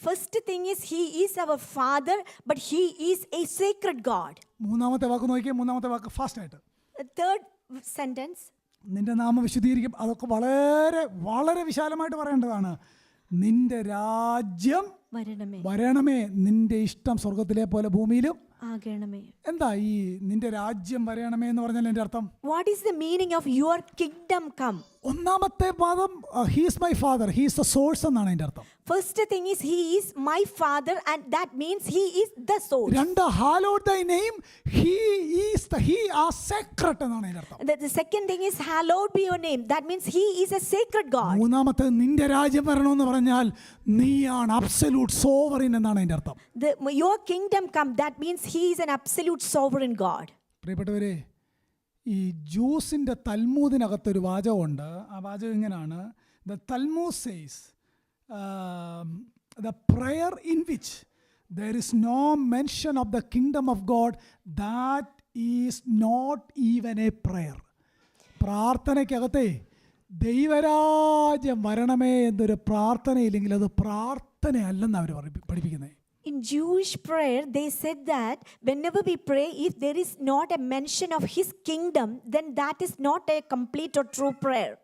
First thing is he is our father, but he is a sacred God. മൂന്നാമത്തെ വാക്ക് നോക്കിയേ, മൂന്നാമത്തെ വാക്ക് ഫാസ്റ്റ് ആയിട്ട്. Third sentence. നിന്റെ നാമം വിശുദ്ധീകരിക്കും. അതൊക്കെ വളരെ വളരെ വിശാലമായിട്ട് പറയേണ്ടതാണ്. നിന്റെ രാജ്യം വരണമേ, നിന്റെ ഇഷ്ടം സ്വർഗത്തിലെ പോലെ ഭൂമിയിലും ആകണമേ. എന്താ ഈ നിന്റെ രാജ്യം വരണമേ എന്ന് പറഞ്ഞാൽ എൻ്റെ അർത്ഥം? What is the meaning of your kingdom come? ഒന്നാമത്തെ പദം he's my father, he's the source എന്നാണ് എൻ്റെ അർത്ഥം. First thing is he is my father and that means he is the source. രണ്ട്, hallowed thy name, he are sacred എന്നാണ് എൻ്റെ അർത്ഥം. The second thing is hallowed be your name, that means he is a sacred God. മൂന്നാമത്തെ നിന്റെ രാജ്യം വരണമെന്ന് പറഞ്ഞാൽ നീയാണ് അബ്സല്യൂട്ട് സോവറിൻ എന്നാണ് എൻ്റെ അർത്ഥം. Your kingdom come, that means he is an absolute sovereign God. പ്രിയപ്പെട്ടവരെ, ഈ ജൂസിൻ്റെ തൽമൂദിനകത്തൊരു വാചകമുണ്ട്. ആ വാചകം ഇങ്ങനെയാണ്, the Talmud says the prayer in which there is no mention of the kingdom of God, that is not even a prayer. പ്രാർത്ഥനയ്ക്കകത്തെ ദൈവരാജ്യം വരണമേ എന്നൊരു പ്രാർത്ഥനയില്ലെങ്കിൽ അത് പ്രാർത്ഥനയല്ലെന്ന് അവർ പഠിപ്പിക്കുന്നത്. In Jewish prayer, they said that whenever we pray, if there is not a mention of his kingdom, then that is not a complete or true prayer.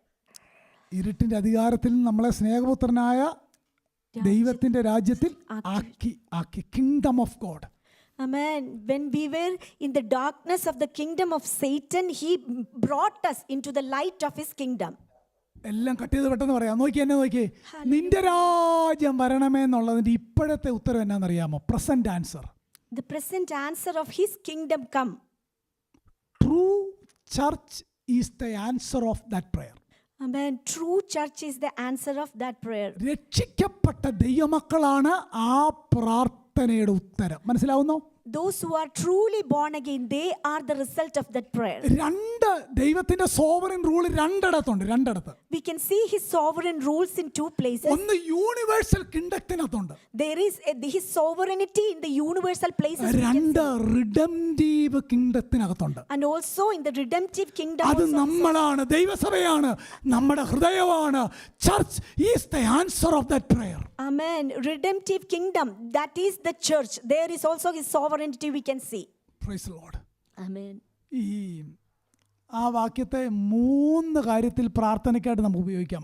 ഇരുട്ടിൻ്റെ അധികാരത്തിൽ നമ്മളെ സ്നേഹപുത്രനായ ദൈവത്തിൻ്റെ രാജ്യത്തിൽ ആക്കി kingdom of God. Amen. When we were in the darkness of the kingdom of Satan, he brought us into the light of his kingdom. എല്ലാം cut ചെയ്ത് പെട്ടെന്ന് പറയാം. നോക്കി എന്നെ നോക്കി, നിന്റെ രാജ്യം വരണമേ എന്നുള്ളതിൻ്റെ ഇപ്പോഴത്തെ ഉത്തരം എന്നാണെന്നറിയാമോ? Present answer. The present answer of his kingdom come. True church is the answer of that prayer. Amen. True church is the answer of that prayer. രക്ഷിക്കപ്പെട്ട ദൈവമക്കളാണ് ആ പ്രാർത്ഥനയുടെ ഉത്തരം. മനസ്സിലാവുന്നോ? Those who are truly born again, they are the result of that prayer. രണ്ട് ദൈവത്തിന്റെ sovereign rule രണ്ടിടത്ത്. We can see his sovereign rules in two places. ഒന്ന് universal കിങ്ഡത്തിനകത്തുണ്ട്. There is his sovereignty in the universal places. രണ്ട് redemptive കിങ്ഡത്തിനകത്തുണ്ട്. And also in the redemptive kingdom. അത് നമ്മളാണ്, ദൈവസഭയാണ്, നമ്മുടെ ഹൃദയമാണ്. Church is the answer of that prayer. Amen. Redemptive kingdom, that is the church. There is also his sovereignty we can see. Praise the Lord. Amen. ഈ ആ വാക്യത്തെ മൂന്ന് കാര്യത്തിൽ പ്രാർത്ഥനയ്ക്കായിട്ട് നമുക്ക് ഉപയോഗിക്കാം.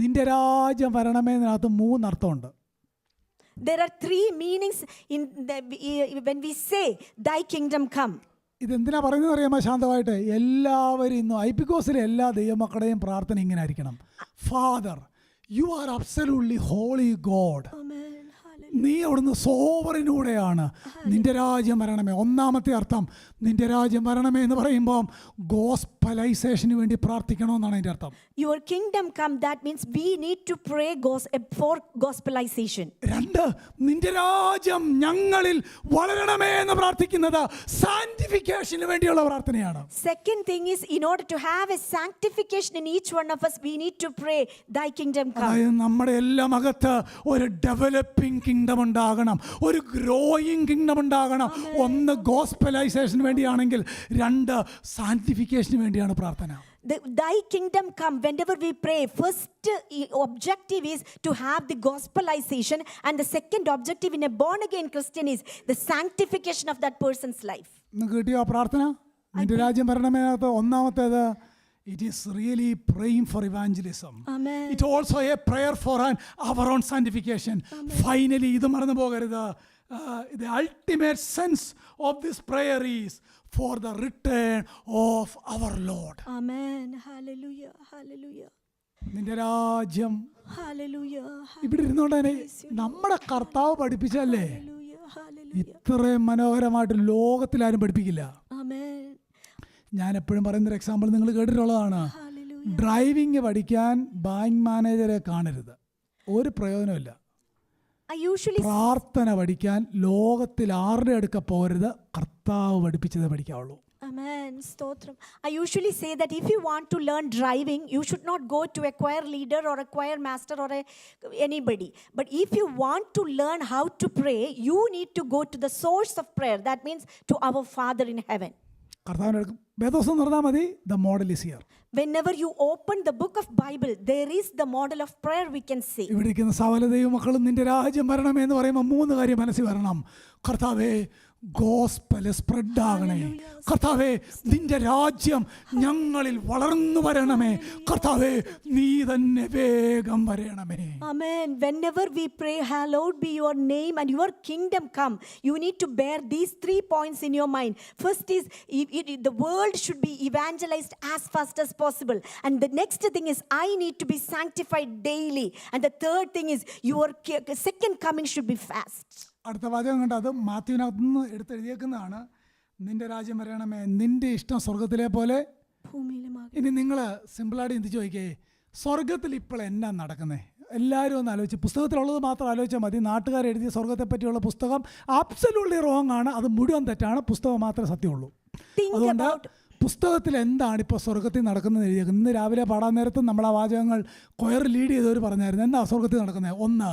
നിന്റെ രാജ്യം വരണമേ എന്നതിനകത്ത് മൂന്നർത്ഥമുണ്ട്. There are three meanings in when we say thy kingdom come. ഇതെന്തിനാ പറയുന്നത് അറിയാമോ? ശാന്തമായിട്ട് എല്ലാവരും ഇന്ന് ഐപിക്കോസിലെ എല്ലാ ദൈവമക്കളുടെയും പ്രാർത്ഥന ഇങ്ങനെ ആയിരിക്കണം. Father, you are absolutely holy God. നീ അവിടുന്ന് സോവറിനൂടെയാണ്. നിന്റെ രാജ്യം വരണമേ. ഒന്നാമത്തെ അർത്ഥം നിന്റെ രാജ്യം വരണമേ എന്ന് പറയുമ്പോൾ ഗോസ്പലൈസേഷന് വേണ്ടി പ്രാർത്ഥിക്കണമെന്നാണ് അതിൻ്റെ അർത്ഥം. Your kingdom come, that means we need to pray for gospelization. രണ്ട്, നിന്റെ രാജ്യം ഞങ്ങളിൽ വളരണമേ എന്ന് പ്രാർത്ഥിക്കുന്നത് സാങ്ക്ടിഫിക്കേഷന് വേണ്ടിയുള്ള പ്രാർത്ഥനയാണ്. Second thing is, in order to have a sanctification in each one of us, we need to pray thy kingdom come. അതായത് നമ്മുടെ എല്ലാം അകത്ത് ഒരു ഡെവലപ്പിംഗ് കിങ്ഡം ഉണ്ടാകണം, ഒരു ഗ്രോയിങ് കിങ്ഡം ഉണ്ടാകണം. ഒന്ന് ഗോസ്പലൈസേഷന് വേണ്ടിയാണെങ്കിൽ, രണ്ട് സാങ്ക്ടിഫിക്കേഷന് വേണ്ടിയാണ് പ്രാർത്ഥന. Thy kingdom come, whenever we pray, first objective is to have the gospelization, and the second objective in a born again Christian is the sanctification of that person's life. നിങ്ങൾക്ക് കിട്ടിയോ പ്രാർത്ഥന? നിന്റെ രാജ്യം വരണമേനകത്ത് ഒന്നാമത്തേത് It is really praying for evangelism. Amen. It also a prayer for our own sanctification. Finally, ഇത് മറന്നു പോകരുത്. The ultimate sense of this prayer is for the return of our Lord. Amen. Hallelujah. Hallelujah. നിന്റെ രാജ്യം Hallelujah. ഇവിടെ ഇരുന്നോണ്ടേ നമ്മുടെ കർത്താവ് പഠിപ്പിച്ചല്ലേ, Hallelujah. Hallelujah. ഇത്രയും മനോഹരമായിട്ട് ലോകത്തിലാരും പഠിപ്പിക്കില്ല. Amen. ഞാൻ എപ്പോഴും പറയുന്നൊരു എക്സാമ്പിൾ നിങ്ങൾ കേട്ടിട്ടുള്ളതാണ്. Hallelujah. ഡ്രൈവിംഗ് പഠിക്കാൻ ബാങ്ക് മാനേജറെ കാണരുത്, ഒരു പ്രയോജനമില്ല. I usually പ്രാർത്ഥന പഠിക്കാൻ ലോകത്തിൽ ആരുടെ അടുക്ക പോരുത്, കർത്താവ് പഠിപ്പിച്ചതേ പഠിക്കാവുള്ളൂ. Amen. Stotram. I usually say that if you want to learn driving, you should not go to a choir leader or a choir master or anybody. But if you want to learn how to pray, you need to go to the source of prayer. That means to our Father in heaven. കർത്താവിൻ്റെ അടുക്ക വേദോസം തുറന്നാൽ മതി. The model is here. Whenever you open the book of Bible, there is the model of prayer we can see. ഇവിടെ ഇരിക്കുന്ന സകല ദൈവമക്കളും നിന്റെ രാജ്യം വരണമേ എന്ന് പറയുമ്പോൾ മൂന്ന് കാര്യം മനസ്സിൽ വരണം. കർത്താവേ, ഗോസ്പൽ സ്പ്രെഡ് ആകണേ. കർത്താവേ, നിന്റെ രാജ്യം ഞങ്ങളിൽ വളർന്നു വരണമേ. കർത്താവേ, നീ തന്നെ വേഗം വരണമേ. Amen. Whenever we pray, hallowed be your name and your kingdom come, you need to bear these 3 points in your mind. First is the world should be evangelized as fast as possible. And the next thing is I need to be sanctified daily. And the third thing is your second coming should be fast. അടുത്ത വാചകം കണ്ട, അത് മാത്യുവിനകത്ത് നിന്ന് എടുത്തെഴുതിയേക്കുന്നതാണ്. നിന്റെ രാജ്യം വരണമേ, നിന്റെ ഇഷ്ടം സ്വർഗത്തിലെ പോലെ. ഇനി നിങ്ങൾ സിമ്പിളായിട്ട് ചിന്തിച്ച് നോക്കിയേ, സ്വർഗത്തിൽ ഇപ്പോൾ എന്നാ നടക്കുന്നത്? എല്ലാവരും ഒന്ന് ആലോചിച്ച്, പുസ്തകത്തിലുള്ളത് മാത്രം ആലോചിച്ചാൽ മതി. നാട്ടുകാർ എഴുതിയ സ്വർഗത്തെ പറ്റിയുള്ള പുസ്തകം ആബ്സല്യൂട്ട്ലി റോങ് ആണ്, അത് മുഴുവൻ തെറ്റാണ്. പുസ്തകം മാത്രമേ സത്യമുള്ളൂ. അതുകൊണ്ട് പുസ്തകത്തിൽ എന്താണ് ഇപ്പോൾ സ്വർഗത്തിൽ നടക്കുന്നത് എഴുതിയേക്കുന്നത്? ഇന്ന് രാവിലെ പാടാൻ നേരത്ത് നമ്മൾ ആ വാചകങ്ങൾ കൊയർ ലീഡ് ചെയ്തവർ പറഞ്ഞായിരുന്നു. എന്താ സ്വർഗത്തിൽ നടക്കുന്നത്? ഒന്ന്,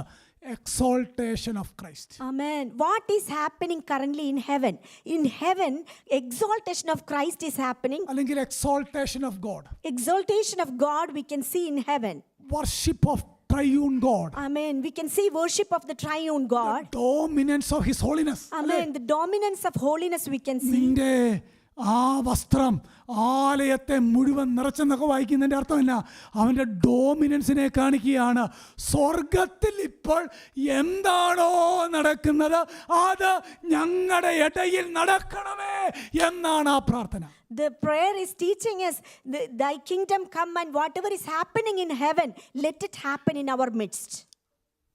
exaltation of Christ. Amen. What is happening currently in heaven? In heaven, exaltation of Christ is happening. അല്ലെങ്കിൽ exaltation of God. Exaltation of God we can see in heaven. Worship of triune God. Amen. We can see worship of the triune God. The dominance of His holiness. Amen. The dominance of holiness we can see. നിന്റെ ആ വസ്ത്രം ആലയത്തെ മുഴുവൻ നിറച്ചെന്നൊക്കെ വായിക്കുന്നതിൻ്റെ അർത്ഥമല്ല, അവൻ്റെ ഡോമിനൻസിനെ കാണിക്കുകയാണ്. സ്വർഗത്തിൽ ഇപ്പോൾ എന്താണോ നടക്കുന്നത് അത് ഞങ്ങളുടെ ഇടയിൽ നടക്കണമേ എന്നാണ് ആ പ്രാർത്ഥന. The prayer is teaching us, thy kingdom come, and whatever is happening in heaven, let it happen in our midst.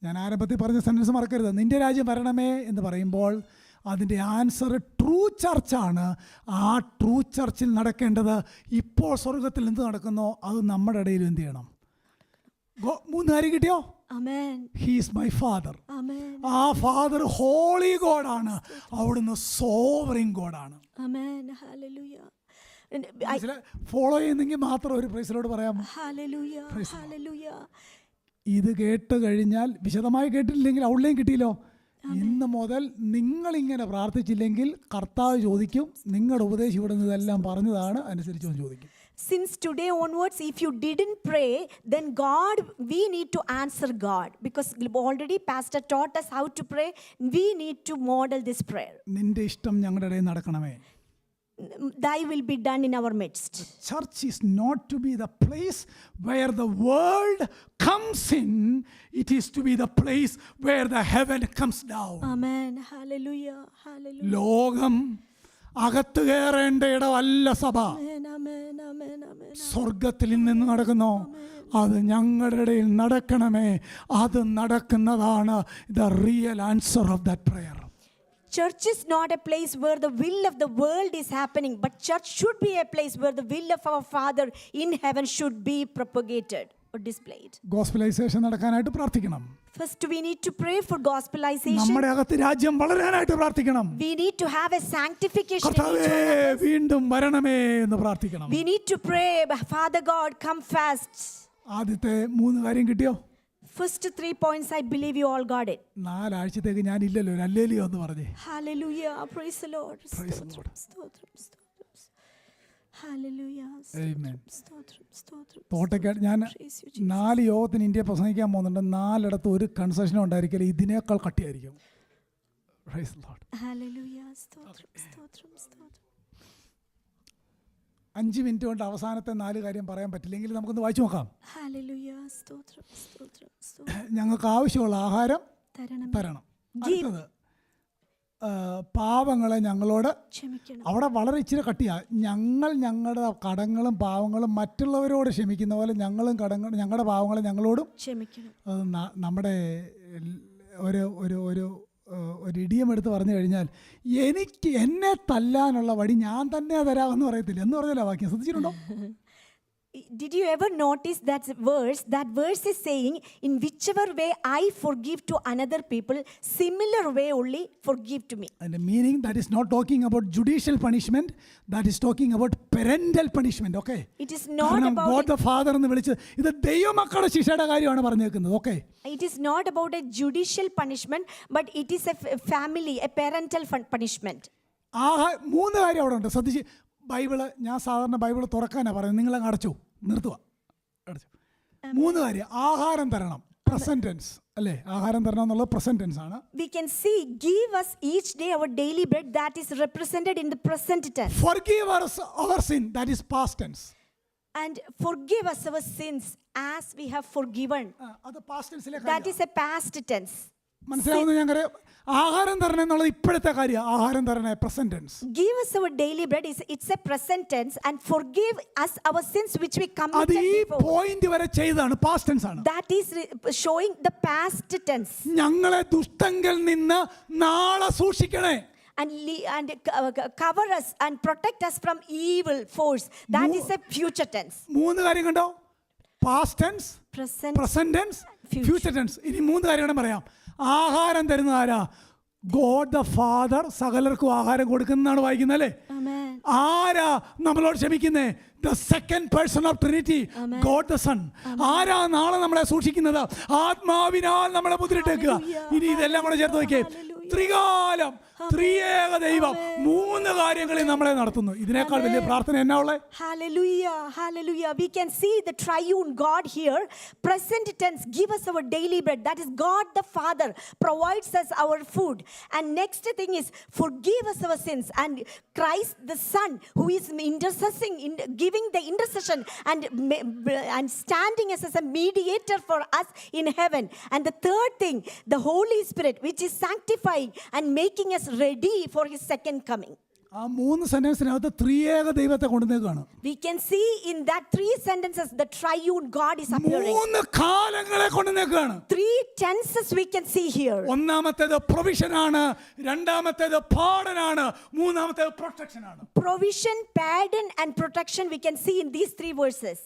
ഞാൻ ആരംഭത്തിൽ പറഞ്ഞ സെൻറ്റൻസ് മറക്കരുത്. നിന്റെ രാജ്യം വരണമേ എന്ന് പറയുമ്പോൾ അതിൻ്റെ ആൻസർ ട്രൂ ചർച്ചാണ്. ആ ട്രൂ ചർച്ചിൽ നടക്കേണ്ടത് ഇപ്പോൾ സ്വർഗത്തിൽ എന്ത് നടക്കുന്നോ അത് നമ്മുടെ ഇടയിൽ എന്ത് ചെയ്യണം? 3 കാര്യം കിട്ടിയോ? Amen. He is my father. Amen. ആ ഫാദർ ഹോളി ഗോഡാണ്, അവിടുന്ന് സോവറിൻ ഗോഡാണ്. Amen. Hallelujah. ഫോളോ ചെയ്യുന്നെങ്കിൽ മാത്രം ഒരു പ്രൈസിലോട് പറയാമോ? Hallelujah. Hallelujah. ഇത് കേട്ട് കഴിഞ്ഞാൽ, വിശദമായി കേട്ടില്ലെങ്കിൽ ഔട്ട്ലൈൻ കിട്ടിയല്ലോ. ഇന്ന് മുതൽ നിങ്ങളിങ്ങനെ പ്രാർത്ഥിച്ചില്ലെങ്കിൽ കർത്താവ് ചോദിക്കും, നിങ്ങളുടെ ഉപദേശം ഇവിടെ നിന്ന് ഇതെല്ലാം പറഞ്ഞതാണ്, അനുസരിച്ച് അവൻ ചോദിക്കും. Since today onwards, if you didn't pray, then we need to answer God. Because already Pastor taught us how to pray. We need to model this prayer. നിന്റെ ഇഷ്ടം ഞങ്ങളുടെ ഇടയിൽ നടക്കണമേ. Thy will be done in our midst. The church is not to be the place where the world comes in. It is to be the place where the heaven comes down. Amen. Hallelujah. Hallelujah. ലോകം അകത്ത് കയറേണ്ട ഇടമല്ല സഭ. Amen. Amen. Amen. Amen. സ്വർഗത്തിൽ നിന്ന് നടക്കുന്നോ അത് ഞങ്ങളുടെ ഇടയിൽ നടക്കണമേ. അത് നടക്കുന്നതാണ് the real answer of that prayer. Church is not a place where the will of the world is happening, but church should be a place where the will of our Father in heaven should be propagated or displayed. ഗോസ്പലൈസേഷൻ നടക്കാനായിട്ട് പ്രാർത്ഥിക്കണം. First, we need to pray for gospelization. നമ്മുടെ അകത്ത് രാജ്യം വളരാനായിട്ട് പ്രാർത്ഥിക്കണം. We need to have a sanctification. കർത്താവേ, വീണ്ടും വരണമേ എന്ന് പ്രാർത്ഥിക്കണം. We need to pray, Father God, come fast. ആദ്യത്തെ 3 കാര്യം കിട്ടിയോ? First 3 points, I believe you all got it. 4 ആഴ്ചത്തേക്ക് ഞാൻ ഇല്ലല്ലോ, ഹല്ലേലൂയ എന്ന് പറഞ്ഞേ. Hallelujah. Praise the Lord. Praise the Lord. Hallelujah. Amen. Stotram. തോട്ടയ്ക്ക് ഞാൻ 4 യോഗത്തിന് ഇന്ത്യ പ്രസംഗിക്കാൻ പോകുന്നുണ്ട്. 4 ഒരു കൺസെഷനും ഉണ്ടായിരിക്കില്ല, ഇതിനേക്കാൾ കട്ടിയായിരിക്കും. Praise the Lord. Hallelujah. Stotram. 5 minute കൊണ്ട് അവസാനത്തെ 4 കാര്യം പറയാൻ പറ്റില്ലെങ്കിൽ നമുക്കൊന്ന് വായിച്ചു നോക്കാം. Hallelujah. സ്തോത്രം, സ്തോത്രം, സ്തോത്രം. ഞങ്ങൾക്ക് ആവശ്യമുള്ള ആഹാരം തരണം. തരണം. അടുത്തത് പാവങ്ങളെ ഞങ്ങളോട് ക്ഷമിക്കണം. അവിടെ വളരെ ഇച്ചിരി കട്ടിയാണ്. ഞങ്ങൾ ഞങ്ങളുടെ കടങ്ങളും പാവങ്ങളും മറ്റുള്ളവരോട് ക്ഷമിക്കുന്ന പോലെ ഞങ്ങളുടെ പാവങ്ങളെ ഞങ്ങളോടും ക്ഷമിക്കണം. അത് നമ്മുടെ ഒരു ഒരു ഒരു ഒരു ഇടിയം എടുത്ത് പറഞ്ഞു കഴിഞ്ഞാൽ എന്നെ തല്ലാനുള്ള വടി ഞാൻ തന്നെ തരാമെന്ന് പറയത്തില്ല എന്ന് പറഞ്ഞാൽ വാക്യം ശ്രദ്ധിച്ചിട്ടുണ്ടോ? Did you ever notice that verse? That verse is saying, in whichever way I forgive to another people, similar way only forgive to me. And the meaning, that is not talking about judicial punishment, that is talking about parental punishment, okay? It is not about God the Father എന്ന് വിളിച്ച് ഇത് ദൈവമക്കളുടെ ശിക്ഷയുടെ കാര്യമാണ് പറഞ്ഞേക്കുന്നത്, okay? It is not about a judicial punishment, but it is a family, a parental punishment. 3 കാര്യം അവിടെ ഉണ്ട്, ശ്രദ്ധിച്ച്. ബൈബിള് ഞാൻ സാധാരണ ബൈബിള് തുറക്കാനാണ് പറയുന്നത്, നിങ്ങളങ്ങ് അടച്ചു നിർത്തുക. 3 കാര്യം. ആഹാരം തരണം, പ്രസന്റ് ടെൻസ് അല്ലേ? ആഹാരം തരണം എന്നുള്ളത് പ്രസന്റ് ടെൻസ് ആണ്. We can see, give us each day our daily bread, that is represented in the present tense. Forgive us our sin, that is past tense. And forgive us our sins as we have forgiven. അത് past tense-ലെ That is a past tense. മനസ്സിലാവുന്ന ഞങ്ങൾ ആഹാരം തരണം എന്നുള്ളത് ഇപ്പോഴത്തെ കാര്യം. ആഹാരം തരണേ present tense. Give us our daily bread, it's a present tense, and forgive us our sins which we committed അത് ഈ before. പോയിന്റ് വരെ ചെയ്താണ്, പാസ്റ്റ് ടെൻസ് ആണ്. That is showing the past tense. ഞങ്ങളെ ദുഷ്ടങ്കിൽ നിന്ന് നാളെ സൂക്ഷിക്കണേ. And cover us and protect us from evil force. That is a future tense. 3 കാര്യം കണ്ടോ? Past tense, present tense, future tense. ഇനി 3 കാര്യം കൂടെ പറയാം. ആഹാരം തരുന്ന ആരാ? ഗോഡ് ദ ഫാദർ സകലർക്കും ആഹാരം കൊടുക്കുന്നതാണ് വായിക്കുന്നത് അല്ലേ? ആരാ നമ്മളോട് ക്ഷമിക്കുന്നേ? The second person of Trinity, God the Son. ആരാ നാളെ നമ്മളെ സൂക്ഷിക്കുന്നത്? ആത്മാവിനാൽ നമ്മളെ മുദ്രയിട്ടേക്കുക. ഇനി ഇതെല്ലാം കൂടെ ചേർത്ത് നോക്കിയേ. ത്രികാലം, ത്രിയേക ദൈവം 3 കാര്യങ്ങളിൽ നമ്മളെ നടത്തുന്നു. ഇതിനേക്കാൾ വലിയ പ്രാർത്ഥന എന്നാ ഉള്ളത്? Hallelujah, hallelujah. We can see the triune God here. Present tense, give us our daily bread. That is God the Father provides us our food. And next thing is forgive us our sins. And Christ the Son, who is intercessing, giving the intercession and standing as a mediator for us in heaven. And the third thing, the Holy Spirit, which is sanctifying and making us ready for his second coming. ആ 3 സെന്റൻസിനകത്ത് ത്രിയേക ദൈവത്തെ കൊണ്ടുവന്നേക്കാണ്. We can see in that 3 sentences the triune God is appearing. 3 കാലങ്ങളെ കൊണ്ടുവന്നേക്കാണ്. 3 tenses we can see here. ഒന്നാമത്തേത് provision ആണ്, രണ്ടാമത്തേത് pardon ആണ്, മൂന്നാമത്തേത് protection ആണ്. Provision, pardon and protection we can see in these 3 verses.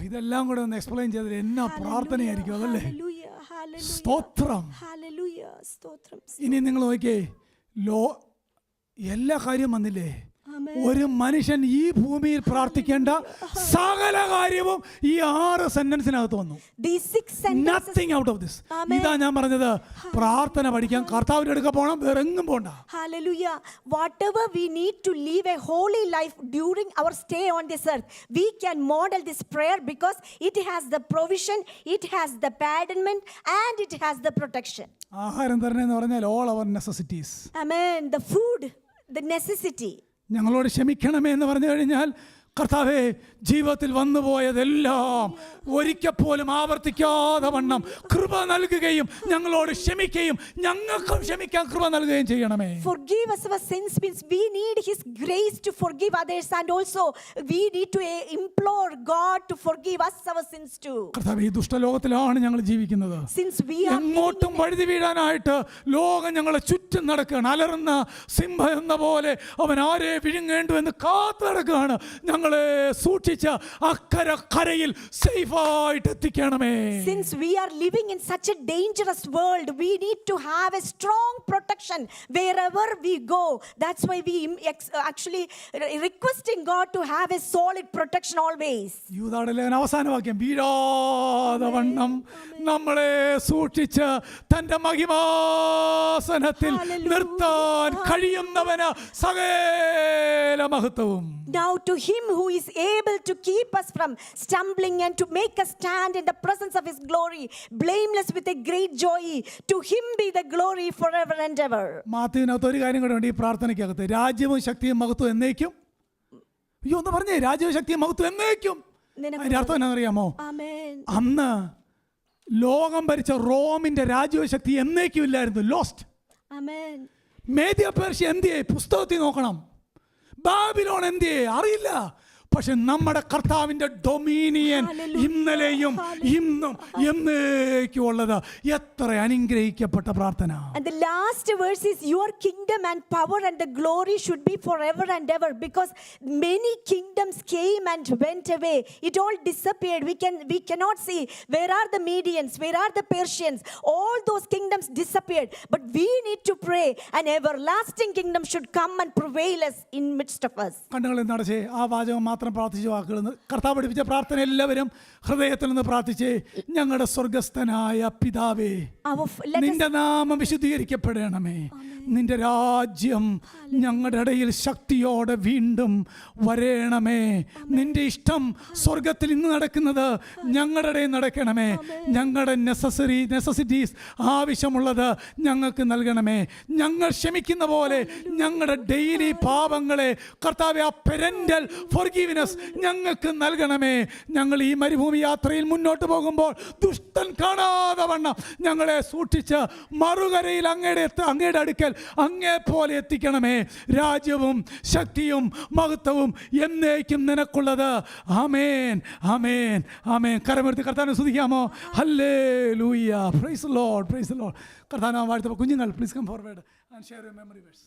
ഇതെല്ലാം കൂടെ ഒന്ന് എക്സ്പ്ലെയിൻ ചെയ്തത് എന്നാ പ്രാർത്ഥനയായിരിക്കും അതല്ലേ? സ്തോത്രം, സ്തോത്രം. ഇനി നിങ്ങൾ നോക്കിയേ, എല്ലാ കാര്യം വന്നില്ലേ? ഒരു മനുഷ്യൻ ഈ ഭൂമിയിൽ പ്രാർത്ഥിക്കേണ്ട സകല കാര്യവും ഈ 6 സെന്റൻസിനകത്ത് വന്നു. Nothing out of this. ഇതാ ഞാൻ പറഞ്ഞത്, പ്രാർത്ഥന പഠിക്കാൻ കർത്താവിന്റെ അടുക്ക പോകണം, വേറെ എങ്ങും പോകണ്ട. Hallelujah. Whatever we need to live a holy life during our stay on this earth, we can model this prayer because it has the provision, it has the pardonment and it has the protection. ആഹാരം തരണേന്ന് പറഞ്ഞാൽ all our necessities. Amen. The food, the necessity. ഞങ്ങളോട് ക്ഷമിക്കണമേ എന്ന് പറഞ്ഞു കഴിഞ്ഞാൽ, കർത്താവേ ജീവിതത്തിൽ വന്നുപോയതെല്ലാം ഒരിക്കൽ പോലും ആവർത്തിക്കാതെ വണ്ണം കൃപ നൽകുകയും ഞങ്ങളോട് ക്ഷമിക്കുകയും ഞങ്ങൾക്കും ക്ഷമിക്കാൻ കൃപ നൽകുകയും ചെയ്യണമേ. Forgive us our sins means we need his grace to forgive others, and also we need to implore God to forgive us our sins too. കർത്താവേ, ഈ ദുഷ്ടലോകത്തിലാണ് ഞങ്ങൾ ജീവിക്കുന്നത്. Since we are എങ്ങോട്ടും വഴുതി വീഴാനായിട്ട് ലോകം ഞങ്ങളെ ചുറ്റും നടക്കുകയാണ്. അലറുന്ന സിംഹം എന്ന പോലെ അവൻ ആരെ വിഴുങ്ങേണ്ടു എന്ന് കാത്തു നടക്കുകയാണ്. ഞങ്ങളെ സൂക്ഷിച്ച് അക്കര കരയിൽ സേഫായിട്ട് എത്തിക്കണമേ. Since we are living in such a dangerous world, we need to have a strong protection wherever we go. That's why we actually requesting God to have a solid protection always. യൂദായുടെ ലേഖനം അവസാന വാക്യം, വീഴാതെ വണ്ണം നമ്മളെ സൂക്ഷിച്ച് തന്റെ മഹിമാസനത്തിൽ നിർത്താൻ കഴിയുന്നവന് സകല മഹത്വവും. Now to him who is able to keep us from stumbling and to make us stand in the presence of his glory blameless with a great joy, to him be the glory forever and ever. മാത്യുവിനകത്ത് ഒരു കാര്യം കൂടെ ഉണ്ട് ഈ പ്രാർത്ഥനയ്ക്കകത്ത്, രാജ്യവും ശക്തിയും മഹത്വവും എന്നേക്കും അയ്യോ ഒന്ന് പറഞ്ഞേ, രാജ്യവും ശക്തിയും മഹത്വം എന്നേക്കും. അതിന്റെ അർത്ഥം എന്നാണെന്നറിയാമോ? Amen. അന്ന് ലോകം ഭരിച്ച റോമിന്റെ രാജ്യവും ശക്തി എന്നേക്കും ഇല്ലായിരുന്നു. ലോസ്റ്റ്. Amen. മേദ്യ പേർഷ്യ എന്തിയെ പുസ്തകത്തിൽ നോക്കണം. ബാബിലോൺ എന്തിയെ അറിയില്ല. പക്ഷെ നമ്മുടെ കർത്താവിന്റെ ഡൊമീനിയൻ ഇന്നലെയും ഇന്നും എന്നേക്കും ഉള്ളത്. എത്ര അനുഗ്രഹിക്കപ്പെട്ട പ്രാർത്ഥന. And the last verse is, your kingdom and power and the glory should be forever and ever, because many kingdoms came and went away. It all disappeared. We cannot see where are the Medians, where are the Persians. All those kingdoms disappeared. But we need to pray an everlasting kingdom should come and prevail us in midst of us. കണ്ണുകളിൽ നടച്ചേ ആ വാചകം മാത്രം പ്രാർത്ഥിച്ച വാക്കുകൾ. കർത്താവ് പഠിപ്പിച്ച പ്രാർത്ഥന എല്ലാവരും ഹൃദയത്തിൽ നിന്ന് പ്രാർത്ഥിച്ചേ. ഞങ്ങളുടെ സ്വർഗസ്ഥനായ പിതാവേ, നിന്റെ നാമം വിശുദ്ധീകരിക്കപ്പെടണമേ. നിന്റെ രാജ്യം ഞങ്ങളുടെ ഇടയിൽ ശക്തിയോടെ വീണ്ടും വരേണമേ. നിന്റെ ഇഷ്ടം സ്വർഗത്തിൽ ഇന്ന് നടക്കുന്നത് ഞങ്ങളുടെ ഇടയിൽ നടക്കണമേ. ഞങ്ങളുടെ നെസസിറ്റീസ് ആവശ്യമുള്ളത് ഞങ്ങൾക്ക് നൽകണമേ. ഞങ്ങൾ ക്ഷമിക്കുന്ന പോലെ ഞങ്ങളുടെ ഡെയിലി പാപങ്ങളെ കർത്താവേ, ആ പെരന്റൽ ഫോർഗീവ്നെസ് ഞങ്ങൾക്ക് നൽകണമേ. ഞങ്ങൾ ഈ മരുഭൂമി യാത്രയിൽ മുന്നോട്ട് പോകുമ്പോൾ ദുഷ്ടൻ കാണാതെ വണ്ണം ഞങ്ങളെ സൂക്ഷിച്ച് മറുകരയിൽ അങ്ങയുടെ അടുക്കൽ അങ്ങേ പോലെ എത്തിക്കണമേ. രാജ്യവും ശക്തിയും മഹത്വവും എന്നേക്കും നിനക്കുള്ളത്. ആമേൻ, ആമേൻ, ആമേൻ. കരമുയർത്തി കർത്താവിനെ സ്തുതിക്കാമോ? Hallelujah. Praise the lord, praise the lord. കർത്താവിനെ വാഴ്ത്തപ്പോൾ കുഞ്ഞുങ്ങൾ please come forward and share your memory verse.